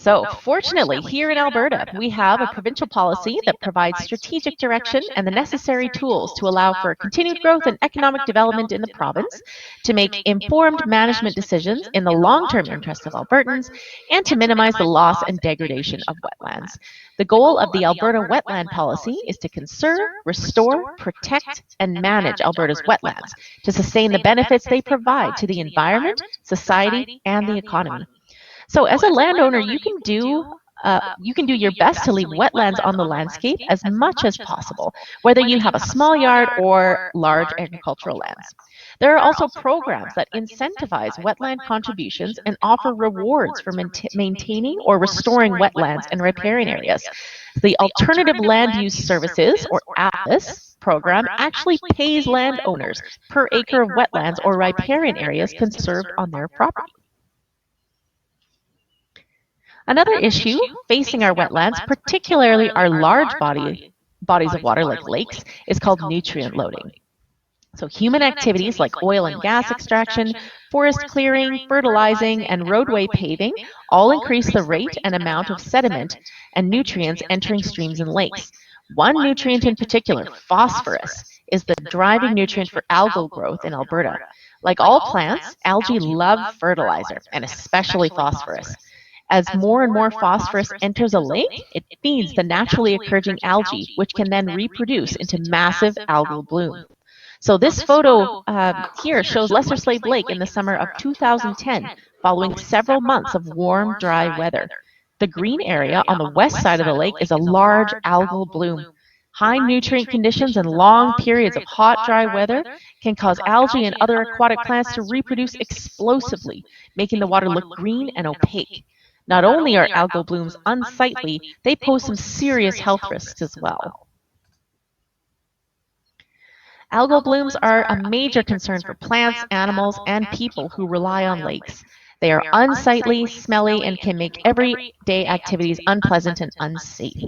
Speaker 3: So fortunately, here in Alberta, we have a provincial policy that provides strategic direction and the necessary tools to allow for continued growth and economic development in the province, to make informed management decisions in the long-term interests of Albertans, and to minimize the loss and degradation of wetlands. The goal of the Alberta Wetland Policy is to conserve, restore, protect, and manage Alberta's wetlands to sustain the benefits they provide to the environment, society, and the economy. So as a landowner, you can do your best to leave wetlands on the landscape as much as possible, whether you have a small yard or large agricultural lands. There are also programs that incentivize wetland contributions and offer rewards for maintaining or restoring wetlands and riparian areas. The Alternative Land Use Services, or ALIS, program actually pays landowners per acre of wetlands or riparian areas conserved on their property. Another issue facing our wetlands, particularly our large bodies of water like lakes, is called nutrient loading. So human activities like oil and gas extraction, forest clearing, fertilizing, and roadway paving all increase the rate and amount of sediment and nutrients entering streams and lakes. One nutrient in particular, phosphorus, is the driving nutrient for algal growth in Alberta. Like all plants, algae love fertilizer, and especially phosphorus. As more and more phosphorus enters a lake, it feeds the naturally occurring algae, which can then reproduce into massive algal bloom. So this photo here shows Lesser Slave Lake in the summer of 2010, following several months of warm, dry weather. The green area on the west side of the lake is a large algal bloom. High nutrient conditions and long periods of hot, dry weather can cause algae and other aquatic plants to reproduce explosively, making the water look green and opaque. Not only are algal blooms unsightly, they pose some serious health risks as well. Algal blooms are a major concern for plants, animals, and people who rely on lakes. They are unsightly, smelly, and can make everyday activities unpleasant and unsafe.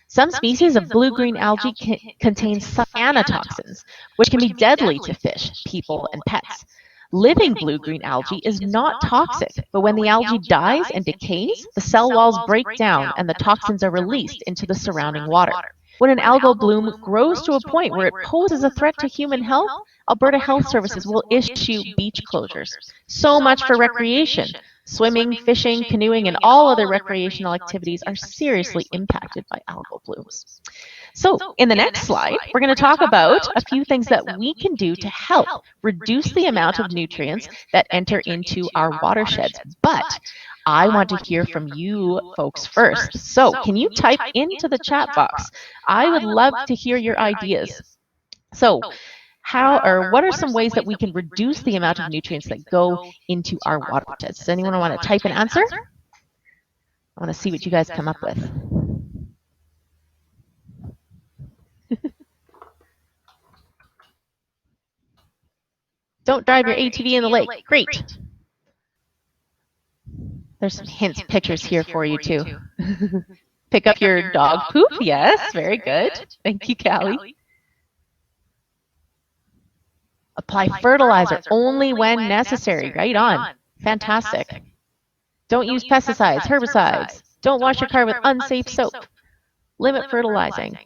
Speaker 3: Some species of blue-green algae contain cyanotoxins, which can be deadly to fish, people, and pets. Living blue-green algae is not toxic, but when the algae dies and decays, the cell walls break down and the toxins are released into the surrounding water. When an algal bloom grows to a point where it poses a threat to human health, Alberta Health Services will issue beach closures. So much for recreation. Swimming, fishing, canoeing, and all other recreational activities are seriously impacted by algal blooms. So in the next slide, we're going to talk about a few things that we can do to help reduce the amount of nutrients that enter into our watersheds. But I want to hear from you folks first. So can you type into the chat box? I would love to hear your ideas. So what are some ways that we can reduce the amount of nutrients that go into our watersheds? Does anyone want to type an answer? I want to see what you guys come up with. Don't drive your ATV in the lake. Great. There's some hints, pictures here for you too. Pick up your dog poop. Yes, very good. Thank you, Callie. Apply fertilizer only when necessary. Right on. Fantastic. Don't use pesticides, herbicides. Don't wash your car with unsafe soap. Limit fertilizing.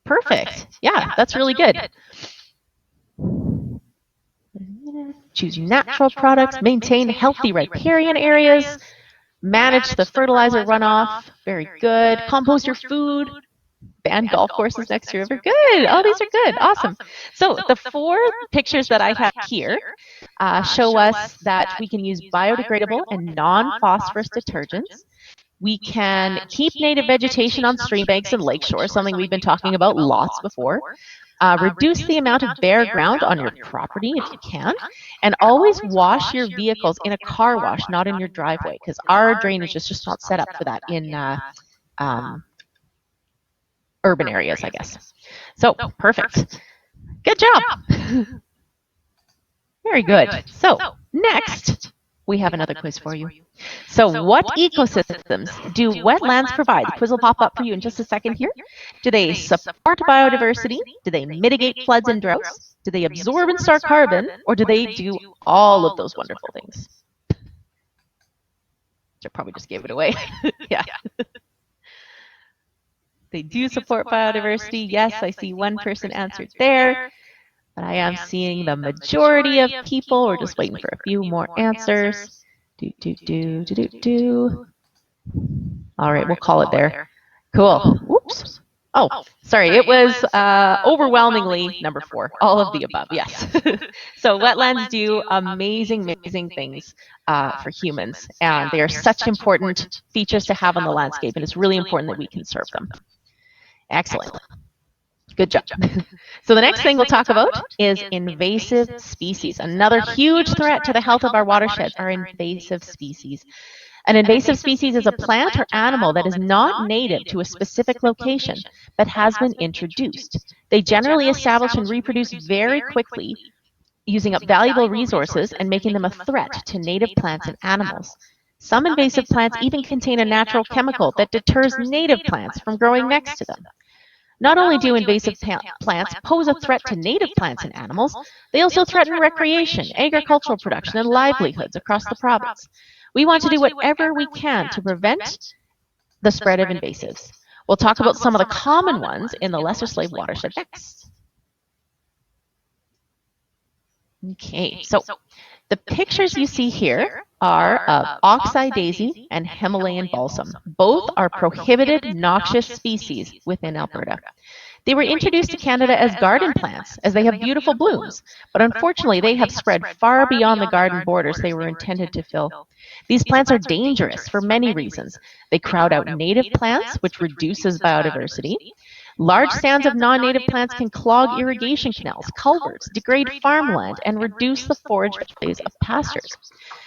Speaker 3: Perfect. Yeah, that's really good. Choose natural products. Maintain healthy riparian areas. Manage the fertilizer runoff. Very good. Compost your food. Ban golf courses next to your river. Good. Oh, these are good. Awesome. So the 4 pictures that I have here show us that we can use biodegradable and non-phosphorus detergents. We can keep native vegetation on stream banks and lake shores, something we've been talking about lots before. Reduce the amount of bare ground on your property if you can, and always wash your vehicles in a car wash, not in your driveway, because our drainage is just not set up for that in urban areas, I guess. So, perfect. Good job. Very good. So, next, we have another quiz for you. So what ecosystems do wetlands provide? The quiz will pop up for you in just a second here. Do they support biodiversity? Do they mitigate floods and droughts? Do they absorb and store carbon? Or do they do all of those wonderful things? I probably just gave it away. Yeah. They do support biodiversity. Yes, I see one person answered there. But I am seeing the majority of people. We're just waiting for a few more answers. All right, we'll call it there. Cool. Oops. Oh, sorry. It was overwhelmingly number 4. All of the above. Yes. So wetlands do amazing, amazing things for humans, and they are such important features to have on the landscape, and it's really important that we conserve them. Excellent. Good job. So the next thing we'll talk about is invasive species. Another huge threat to the health of our watersheds are invasive species. An invasive species is a plant or animal that is not native to a specific location, but has been introduced. They generally establish and reproduce very quickly, using up valuable resources and making them a threat to native plants and animals. Some invasive plants even contain a natural chemical that deters native plants from growing next to them. Not only do invasive plants pose a threat to native plants and animals, they also threaten recreation, agricultural production, and livelihoods across the province. We want to do whatever we can to prevent the spread of invasives. We'll talk about some of the common ones in the Lesser Slave Watershed next. Okay, so the pictures you see here are of oxeye daisy and Himalayan balsam. Both are prohibited noxious species within Alberta. They were introduced to Canada as garden plants, as they have beautiful blooms, but unfortunately they have spread far beyond the garden borders they were intended to fill. These plants are dangerous for many reasons. They crowd out native plants, which reduces biodiversity. Large stands of non-native plants can clog irrigation canals, culverts, degrade farmland, and reduce the forage values of pastures.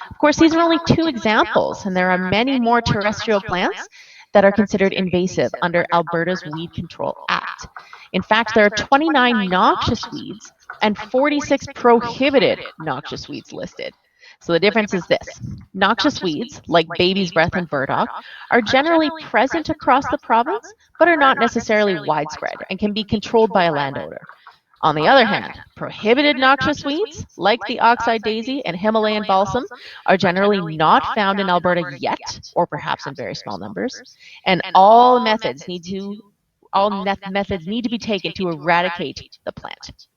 Speaker 3: Of course, these are only 2 examples, and there are many more terrestrial plants that are considered invasive under Alberta's Weed Control Act. In fact, there are 29 noxious weeds and 46 prohibited noxious weeds listed. So the difference is this. Noxious weeds, like baby's breath and burdock, are generally present across the province, but are not necessarily widespread and can be controlled by a landowner. On the other hand, prohibited noxious weeds, like the oxeye daisy and Himalayan balsam, are generally not found in Alberta yet, or perhaps in very small numbers, and all methods need to be taken to eradicate the plant.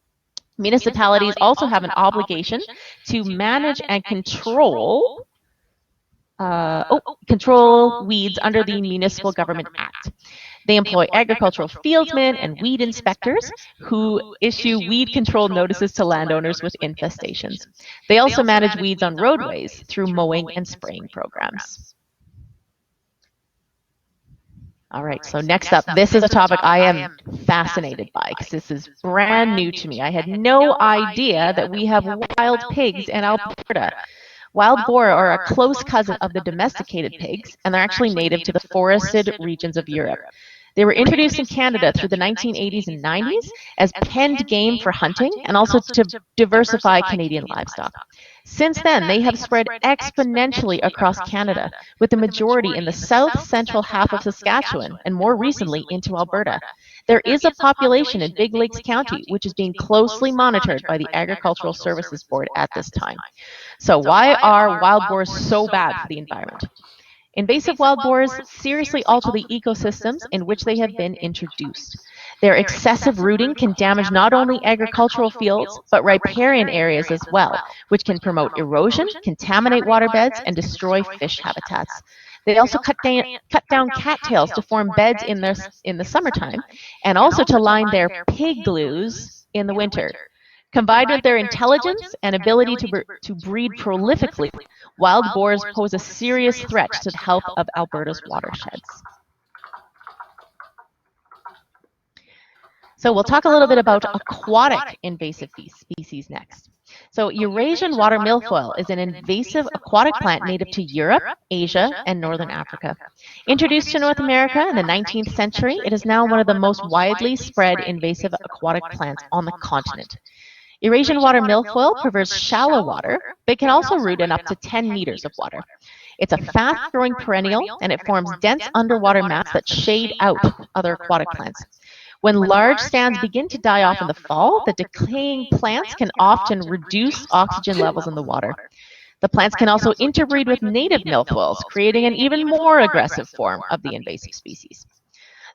Speaker 3: Municipalities also have an obligation to manage and control weeds under the Municipal Government Act. They employ agricultural fieldsmen and weed inspectors who issue weed control notices to landowners with infestations. They also manage weeds on roadways through mowing and spraying programs. All right, so next up, this is a topic I am fascinated by because this is brand new to me. I had no idea that we have wild pigs in Alberta. Wild boar are a close cousin of the domesticated pigs, and they're actually native to the forested regions of Europe. They were introduced in Canada through the 1980s and 90s as penned game for hunting and also to diversify Canadian livestock. Since then, they have spread exponentially across Canada, with the majority in the south-central half of Saskatchewan and more recently into Alberta. There is a population in Big Lakes County, which is being closely monitored by the Agricultural Services Board at this time. So why are wild boars so bad for the environment? Invasive wild boars seriously alter the ecosystems in which they have been introduced. Their excessive rooting can damage not only agricultural fields, but riparian areas as well, which can promote erosion, contaminate waterbeds, and destroy fish habitats. They also cut down cattails to form beds in the summertime, and also to line their pig glues in the winter. Combined with their intelligence and ability to breed prolifically, wild boars pose a serious threat to the health of Alberta's watersheds. So we'll talk a little bit about aquatic invasive species next. So Eurasian water milfoil is an invasive aquatic plant native to Europe, Asia, and Northern Africa. Introduced to North America in the 19th century, it is now one of the most widely spread invasive aquatic plants on the continent. Eurasian water milfoil prefers shallow water, but can also root in up to 10 meters of water. It's a fast-growing perennial, and it forms dense underwater mats that shade out other aquatic plants. When large stands begin to die off in the fall, the decaying plants can often reduce oxygen levels in the water. The plants can also interbreed with native milfoils, creating an even more aggressive form of the invasive species.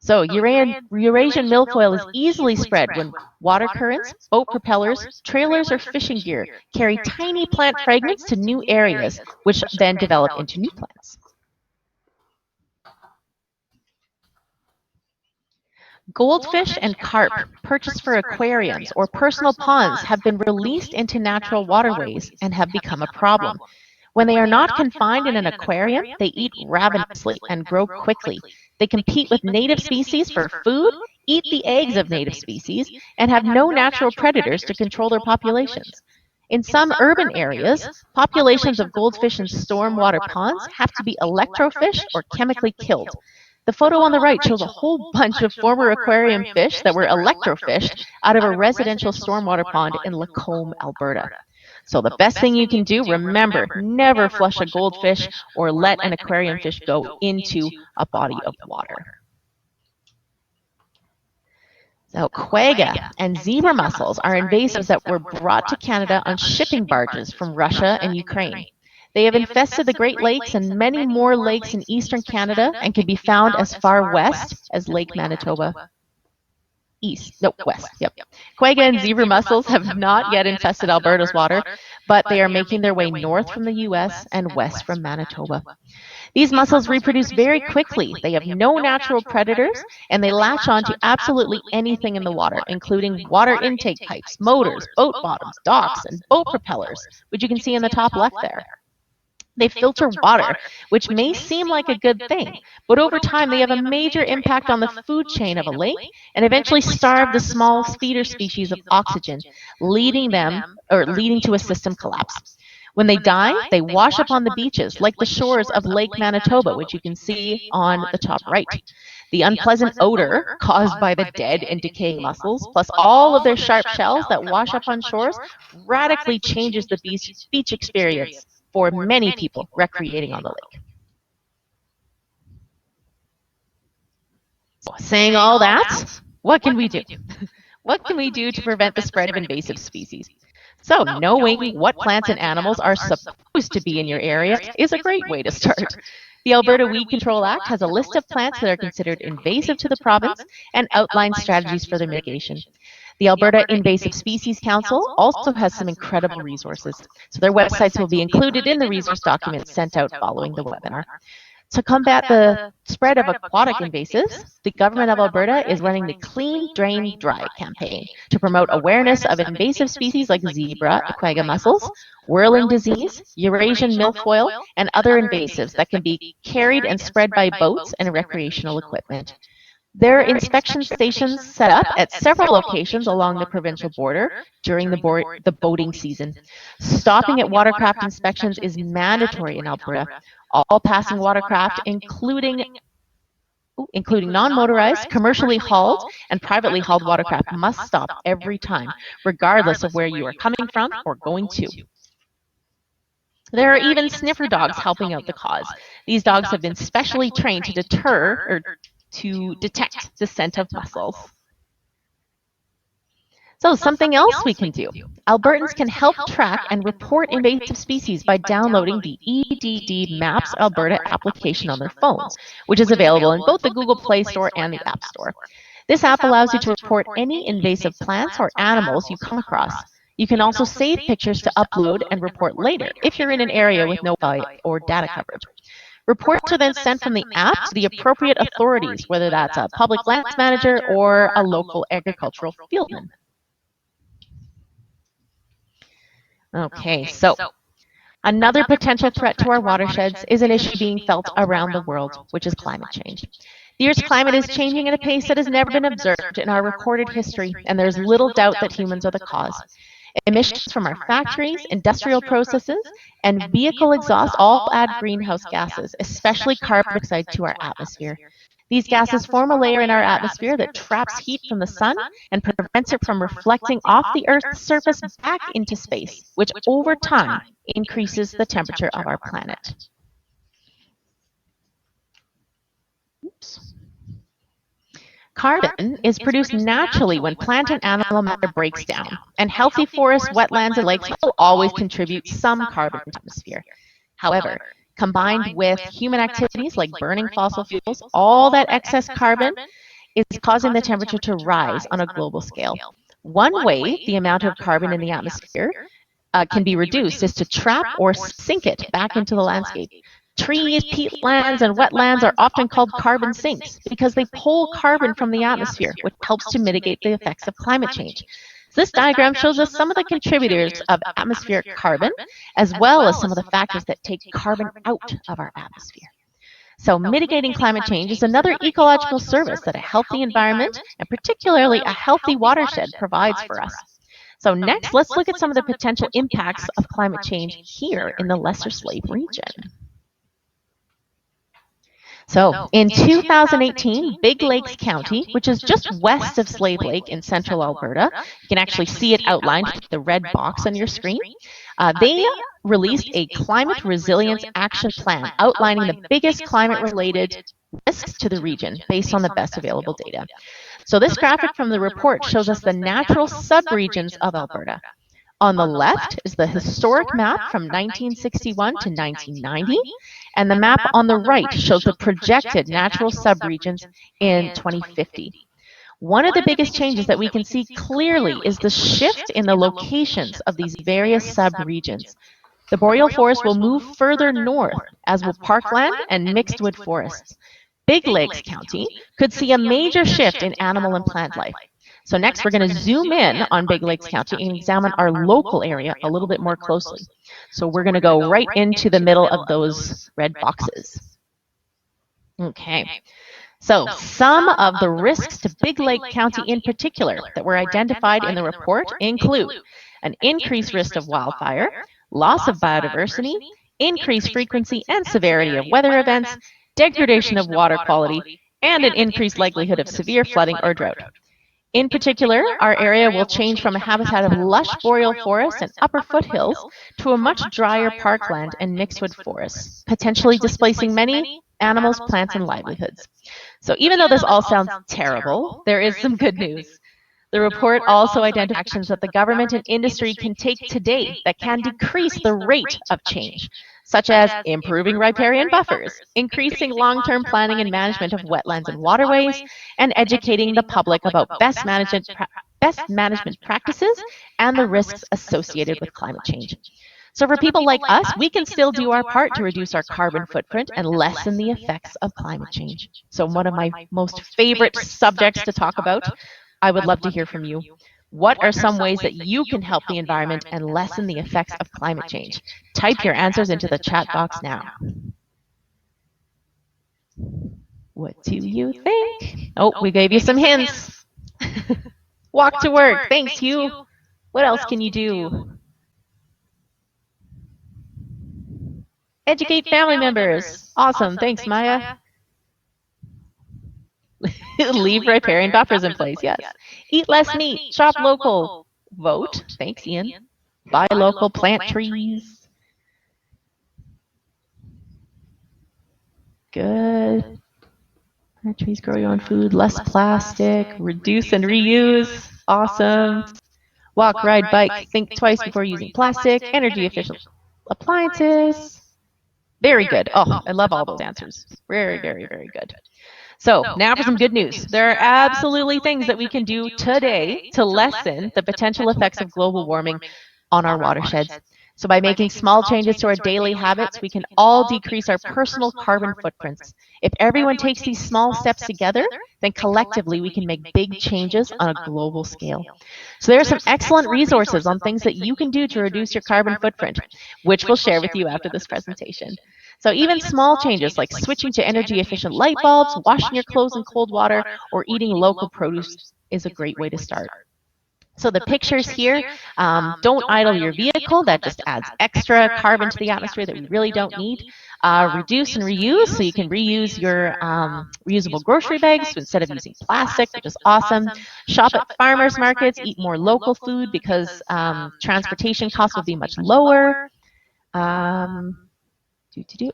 Speaker 3: So Eurasian milfoil is easily spread when water currents, boat propellers, trailers, or fishing gear carry tiny plant fragments to new areas, which then develop into new plants. Goldfish and carp purchased for aquariums or personal ponds have been released into natural waterways and have become a problem. When they are not confined in an aquarium, they eat ravenously and grow quickly. They compete with native species for food, eat the eggs of native species, and have no natural predators to control their populations. In some urban areas, populations of goldfish in stormwater ponds have to be electrofished or chemically killed. The photo on the right shows a whole bunch of former aquarium fish that were electrofished out of a residential stormwater pond in Lacombe, Alberta. So the best thing you can do, remember, never flush a goldfish or let an aquarium fish go into a body of water. So quagga and zebra mussels are invasives that were brought to Canada on shipping barges from Russia and Ukraine. They have infested the Great Lakes and many more lakes in eastern Canada and can be found as far west as Lake Manitoba. West. Quagga and zebra mussels have not yet infested Alberta's water, but they are making their way north from the U.S. and west from Manitoba. These mussels reproduce very quickly. They have no natural predators, and they latch on to absolutely anything in the water, including water intake pipes, motors, boat bottoms, docks, and boat propellers, which you can see in the top left there. They filter water, which may seem like a good thing, but over time they have a major impact on the food chain of a lake and eventually starve the small feeder species of oxygen, leading to a system collapse. When they die, they wash up on the beaches, like the shores of Lake Manitoba, which you can see on the top right. The unpleasant odor caused by the dead and decaying mussels, plus all of their sharp shells that wash up on shores, radically changes the beach experience for many people recreating on the lake. Saying all that, what can we do? What can we do to prevent the spread of invasive species? So knowing what plants and animals are supposed to be in your area is a great way to start. The Alberta Weed Control Act has a list of plants that are considered invasive to the province and outlines strategies for their mitigation. The Alberta Invasive Species Council also has some incredible resources, so their websites will be included in the resource documents sent out following the webinar. To combat the spread of aquatic invasives, the Government of Alberta is running the Clean, Drain, Dry campaign to promote awareness of invasive species like zebra and quagga mussels, whirling disease, Eurasian milfoil, and other invasives that can be carried and spread by boats and recreational equipment. There are inspection stations set up at several locations along the provincial border during the boating season. Stopping at watercraft inspections is mandatory in Alberta. All passing watercraft, including non-motorized, commercially hauled, and privately hauled watercraft, must stop every time, regardless of where you are coming from or going to. There are even sniffer dogs helping out the cause. These dogs have been specially trained to detect the scent of mussels. So something else we can do. Albertans can help track and report invasive species by downloading the EDD Maps Alberta application on their phones, which is available in both the Google Play Store and the App Store. This app allows you to report any invasive plants or animals you come across. You can also save pictures to upload and report later if you're in an area with no Wi-Fi or data coverage. Reports are then sent from the app to the appropriate authorities, whether that's a public lands manager or a local agricultural fieldman. Okay, so another potential threat to our watersheds is an issue being felt around the world, which is climate change. The Earth's climate is changing at a pace that has never been observed in our recorded history, and there's little doubt that humans are the cause. Emissions from our factories, industrial processes, and vehicle exhaust all add greenhouse gases, especially carbon dioxide, to our atmosphere. These gases form a layer in our atmosphere that traps heat from the sun and prevents it from reflecting off the Earth's surface back into space, which over time increases the temperature of our planet. Oops. Carbon is produced naturally when plant and animal matter breaks down, and healthy forests, wetlands, and lakes will always contribute some carbon to the atmosphere. However, combined with human activities like burning fossil fuels, all that excess carbon is causing the temperature to rise on a global scale. One way the amount of carbon in the atmosphere can be reduced is to trap or sink it back into the landscape. Trees, peatlands, and wetlands are often called carbon sinks because they pull carbon from the atmosphere, which helps to mitigate the effects of climate change. So this diagram shows us some of the contributors of atmospheric carbon, as well as some of the factors that take carbon out of our atmosphere. So mitigating climate change is another ecological service that a healthy environment, and particularly a healthy watershed, provides for us. So next, let's look at some of the potential impacts of climate change here in the Lesser Slave region. So in 2018, Big Lakes County, which is just west of Slave Lake in central Alberta, you can actually see it outlined with the red box on your screen, they released a climate resilience action plan outlining the biggest climate-related risks to the region based on the best available data. So this graphic from the report shows us the natural subregions of Alberta. On the left is the historic map from 1961 to 1990, and the map on the right shows the projected natural subregions in 2050. One of the biggest changes that we can see clearly is the shift in the locations of these various subregions. The boreal forest will move further north, as will parkland and mixed wood forests. Big Lakes County could see a major shift in animal and plant life. So next, we're going to zoom in on Big Lakes County and examine our local area a little bit more closely. So we're going to go right into the middle of those red boxes. Okay. So some of the risks to Big Lake County in particular that were identified in the report include an increased risk of wildfire, loss of biodiversity, increased frequency and severity of weather events, degradation of water quality, and an increased likelihood of severe flooding or drought. In particular, our area will change from a habitat of lush boreal forests and upper foothills to a much drier parkland and mixedwood forests, potentially displacing many animals, plants, and livelihoods. So even though this all sounds terrible, there is some good news. The report also identifies actions that the government and industry can take today that can decrease the rate of change, such as improving riparian buffers, increasing long-term planning and management of wetlands and waterways, and educating the public about best management practices and the risks associated with climate change. So for people like us, we can still do our part to reduce our carbon footprint and lessen the effects of climate change. So one of my most favorite subjects to talk about, I would love to hear from you. What are some ways that you can help the environment and lessen the effects of climate change? Type your answers into the chat box now. What do you think? Oh, we gave you some hints. Walk to work. Thanks, Hugh. What else can you do? Educate family members. Awesome. Thanks, Maya. Leave riparian buffers in place, yes. Eat less meat. Shop local. Vote. Thanks, Ian. Buy local. Plant trees. Good. Plant trees, grow your own food. Less plastic. Reduce and reuse. Awesome. Walk, ride, bike. Think twice before using plastic. Energy efficient appliances. Very good. Oh, I love all those answers. Very, very, very good. So now for some good news. There are absolutely things that we can do today to lessen the potential effects of global warming on our watersheds. So by making small changes to our daily habits, we can all decrease our personal carbon footprints. If everyone takes these small steps together, then collectively we can make big changes on a global scale. So there are some excellent resources on things that you can do to reduce your carbon footprint, which we'll share with you after this presentation. So even small changes like switching to energy-efficient light bulbs, washing your clothes in cold water, or eating local produce is a great way to start. So the pictures here, don't idle your vehicle. That just adds extra carbon to the atmosphere that we really don't need. Reduce and reuse, so you can reuse your reusable grocery bags instead of using plastic, which is awesome. Shop at farmers markets, eat more local food because transportation costs will be much lower.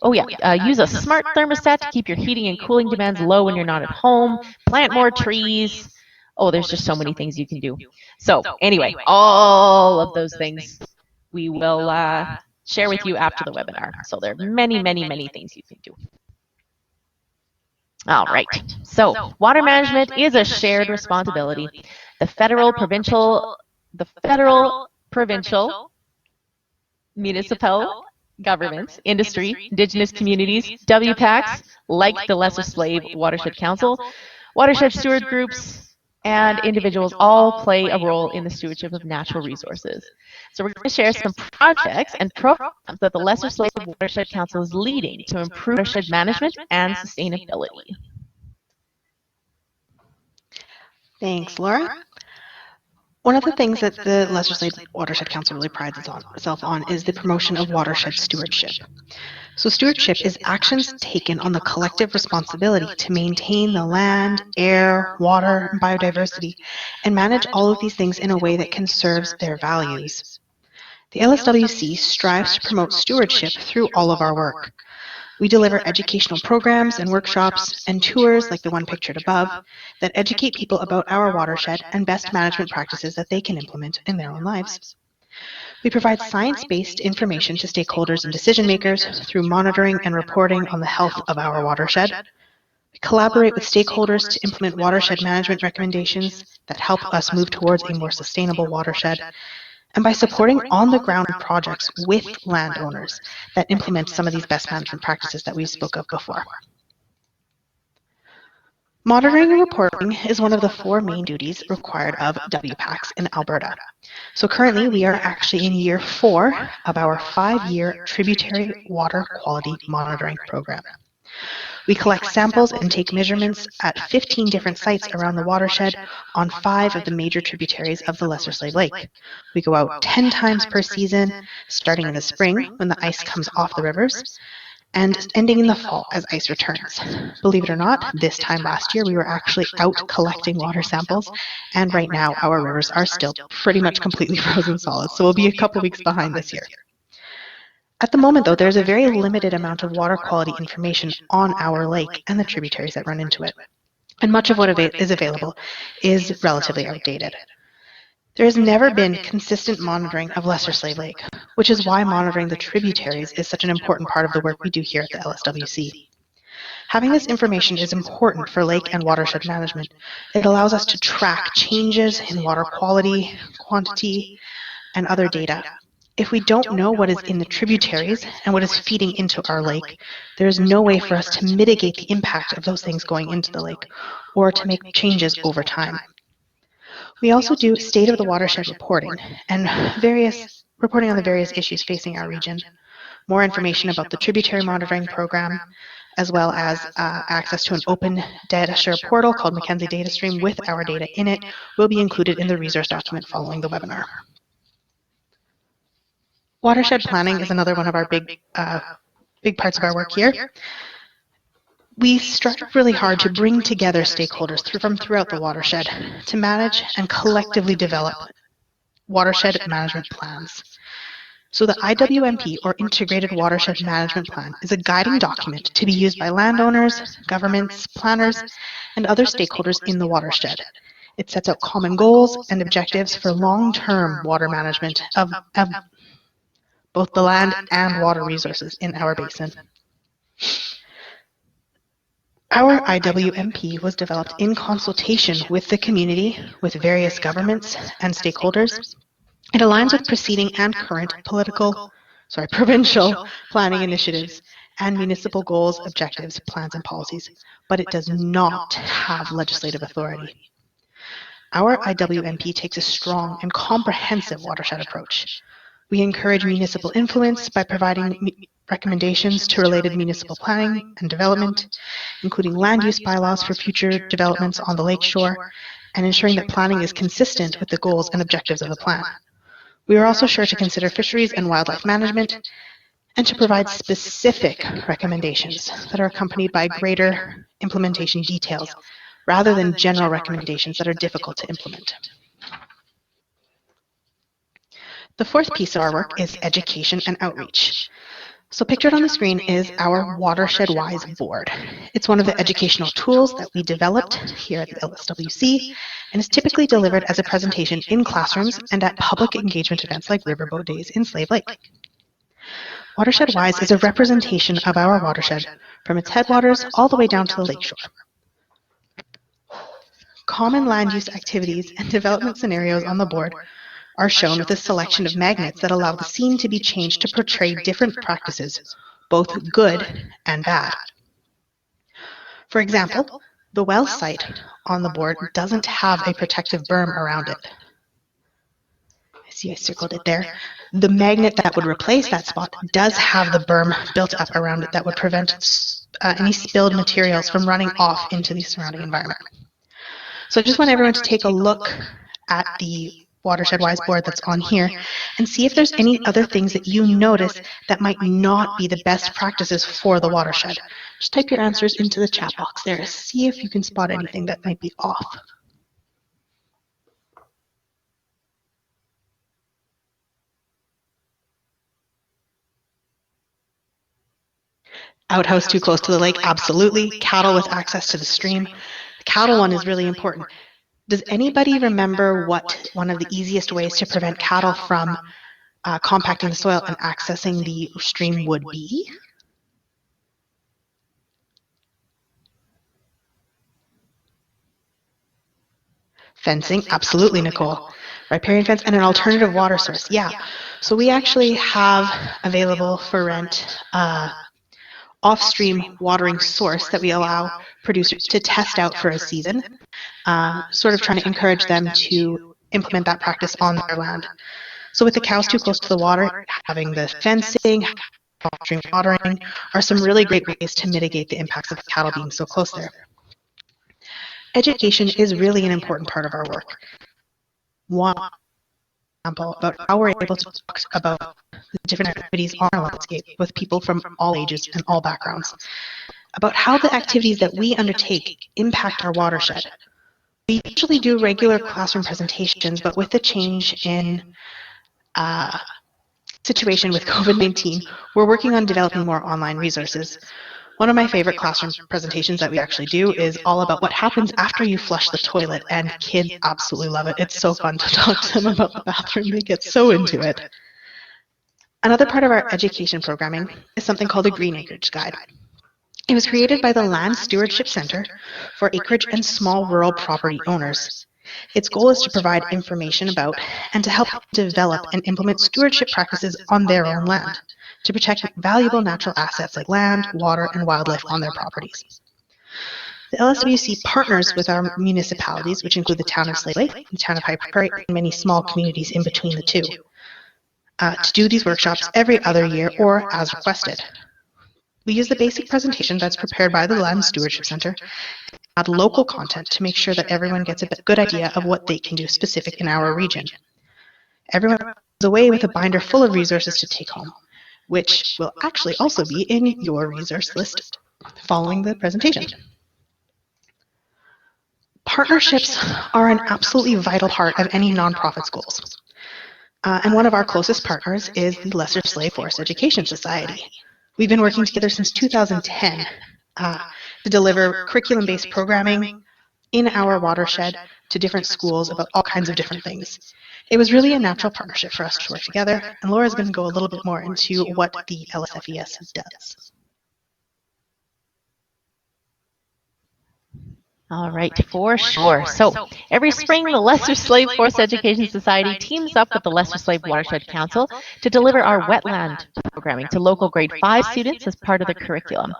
Speaker 3: Oh yeah, use a smart thermostat to keep your heating and cooling demands low when you're not at home. Plant more trees. Oh, there's just so many things you can do. So anyway, all of those things we will share with you after the webinar. So there are many, many, many things you can do. All right. So water management is a shared responsibility. The federal, provincial, municipal governments, industry, indigenous communities, WPACs, like the Lesser Slave Watershed Council, watershed steward groups, and individuals all play a role in the stewardship of natural resources. So we're going to share some projects and programs that the Lesser Slave Watershed Council is leading to improve watershed management and sustainability.
Speaker 1: Thanks, Laura. One of the things that the Lesser Slave Watershed Council really prides itself on is the promotion of watershed stewardship. So stewardship is actions taken on the collective responsibility to maintain the land, air, water, and biodiversity, and manage all of these things in a way that conserves their values. The LSWC strives to promote stewardship through all of our work. We deliver educational programs and workshops and tours like the one pictured above that educate people about our watershed and best management practices that they can implement in their own lives. We provide science-based information to stakeholders and decision makers through monitoring and reporting on the health of our watershed. We collaborate with stakeholders to implement watershed management recommendations that help us move towards a more sustainable watershed, and by supporting on-the-ground projects with landowners that implement some of these best management practices that we spoke of before. Monitoring and reporting is one of the 4 main duties required of WPACs in Alberta. So currently we are actually in year 4 of our 5-year tributary water quality monitoring program. We collect samples and take measurements at 15 different sites around the watershed on 5 of the major tributaries of the Lesser Slave Lake. We go out 10 times per season, starting in the spring when the ice comes off the rivers, and ending in the fall as ice returns. Believe it or not, this time last year we were actually out collecting water samples, and right now our rivers are still pretty much completely frozen solid, so we'll be a couple weeks behind this year. At the moment, though, there's a very limited amount of water quality information on our lake and the tributaries that run into it, and much of what is available is relatively outdated. There has never been consistent monitoring of Lesser Slave Lake, which is why monitoring the tributaries is such an important part of the work we do here at the LSWC. Having this information is important for lake and watershed management. It allows us to track changes in water quality, quantity, and other data. If we don't know what is in the tributaries and what is feeding into our lake, there is no way for us to mitigate the impact of those things going into the lake or to make changes over time. We also do state of the watershed reporting and reporting on the various issues facing our region. More information about the tributary monitoring program, as well as access to an open data share portal called Mackenzie Data Stream with our data in it, will be included in the resource document following the webinar. Watershed planning is another one of our big parts of our work here. We strive really hard to bring together stakeholders from throughout the watershed to manage and collectively develop watershed management plans. So the IWMP, or Integrated Watershed Management Plan, is a guiding document to be used by landowners, governments, planners, and other stakeholders in the watershed. It sets out common goals and objectives for long-term water management of both the land and water resources in our basin. Our IWMP was developed in consultation with the community, with various governments and stakeholders. It aligns with preceding and current provincial planning initiatives and municipal goals, objectives, plans, and policies, but it does not have legislative authority. Our IWMP takes a strong and comprehensive watershed approach. We encourage municipal influence by providing recommendations to related municipal planning and development, including land use bylaws for future developments on the lakeshore, and ensuring that planning is consistent with the goals and objectives of the plan. We are also sure to consider fisheries and wildlife management and to provide specific recommendations that are accompanied by greater implementation details rather than general recommendations that are difficult to implement. The fourth piece of our work is education and outreach. So pictured on the screen is our Watershed-Wise board. It's one of the educational tools that we developed here at the LSWC and is typically delivered as a presentation in classrooms and at public engagement events like Riverboat Days in Slave Lake. Watershed-Wise is a representation of our watershed from its headwaters all the way down to the lakeshore. Common land use activities and development scenarios on the board are shown with a selection of magnets that allow the scene to be changed to portray different practices, both good and bad. For example, the well site on the board doesn't have a protective berm around it. I see I circled it there. The magnet that would replace that spot does have the berm built up around it that would prevent any spilled materials from running off into the surrounding environment. So I just want everyone to take a look at the Watershed-Wise board that's on here and see if there's any other things that you notice that might not be the best practices for the watershed. Just type your answers into the chat box there. See if you can spot anything that might be off. Outhouse too close to the lake? Absolutely. Cattle with access to the stream. The cattle one is really important. Does anybody remember what one of the easiest ways to prevent cattle from compacting the soil and accessing the stream would be? Fencing, absolutely, Nicole. Riparian fence and an alternative water source, yeah. So we actually have available for rent off-stream watering source that we allow producers to test out for a season, sort of trying to encourage them to implement that practice on their land. So with the cows too close to the water, having the fencing, off-stream watering are some really great ways to mitigate the impacts of cattle being so close there. Education is really an important part of our work. One example about how we're able to talk about the different activities on our landscape with people from all ages and all backgrounds, about how the activities that we undertake impact our watershed. We usually do regular classroom presentations, but with the change in situation with COVID-19, we're working on developing more online resources. One of my favorite classroom presentations that we actually do is all about what happens after you flush the toilet, and kids absolutely love it. It's so fun to talk to them about the bathroom. They get so into it. Another part of our education programming is something called a Green Acreage Guide. It was created by the Land Stewardship Center for acreage and small rural property owners. Its goal is to provide information about and to help develop and implement stewardship practices on their own land, to protect valuable natural assets like land, water, and wildlife on their properties. The LSWC partners with our municipalities, which include the town of Slave Lake, the town of High Prairie, and many small communities in between the two, to do these workshops every other year or as requested. We use the basic presentation that's prepared by the Land Stewardship Center and add local content to make sure that everyone gets a good idea of what they can do specific in our region. Everyone comes away with a binder full of resources to take home, which will actually also be in your resource list following the presentation. Partnerships are an absolutely vital part of any nonprofit's goals. And one of our closest partners is the Lesser Slave Forest Education Society. We've been working together since 2010 to deliver curriculum-based programming in our watershed to different schools about all kinds of different things. It was really a natural partnership for us to work together, and Laura's going to go a little bit more into what the LSFES does.
Speaker 3: All right, for sure. So every spring, the Lesser Slave Forest Education Society teams up with the Lesser Slave Watershed Council to deliver our wetland programming to local grade 5 students as part of the curriculum.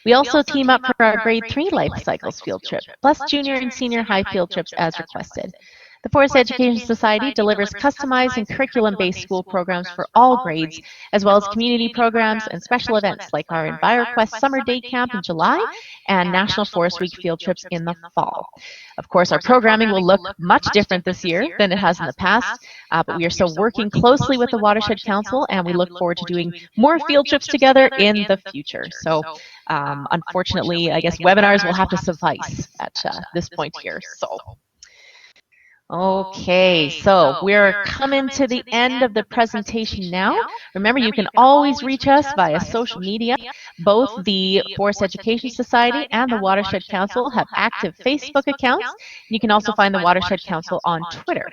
Speaker 3: We also team up for our grade 3 life cycles field trip, plus junior and senior high field trips as requested. The Forest Education Society delivers customized and curriculum-based school programs for all grades, as well as community programs and special events like our EnviroQuest Summer Day Camp in July and National Forest Week field trips in the fall. Of course, our programming will look much different this year than it has in the past, but we are still working closely with the Watershed Council, and we look forward to doing more field trips together in the future. So unfortunately, I guess webinars will have to suffice at this point here. So Okay, so we're coming to the end of the presentation now. Remember, you can always reach us via social media. Both the Forest Education Society and the Watershed Council have active Facebook accounts. You can also find the Watershed Council on Twitter.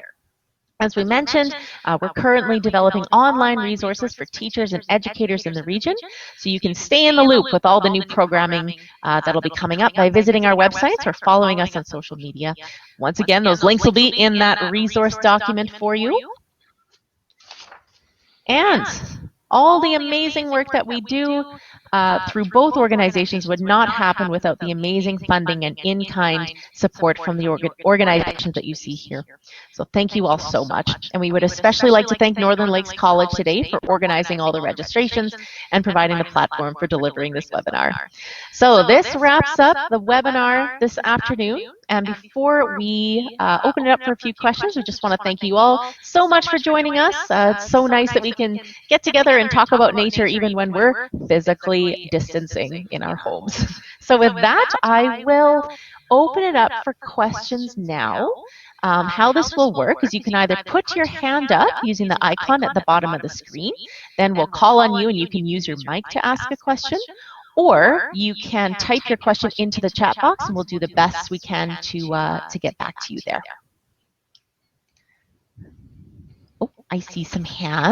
Speaker 3: As we mentioned, we're currently developing online resources for teachers and educators in the region, so you can stay in the loop with all the new programming that'll be coming up by visiting our websites or following us on social media. Once again, those links will be in that resource document for you. And all the amazing work that we do through both organizations would not happen without the amazing funding and in-kind support from the organizations that you see here. So thank you all so much. And we would especially like to thank Northern Lakes College today for organizing all the registrations and providing the platform for delivering this webinar. So this wraps up the webinar this afternoon. And before we open it up for a few questions, we just want to thank you all so much for joining us. It's so nice that we can get together and talk about nature even when we're physically distancing in our homes. So with that, I will open it up for questions now. How this will work is you can either put your hand up using the icon at the bottom of the screen, then we'll call on you and you can use your mic to ask a question, or you can type your question into the chat box and we'll do the best we can to get back to you there. Oh, I see some hands.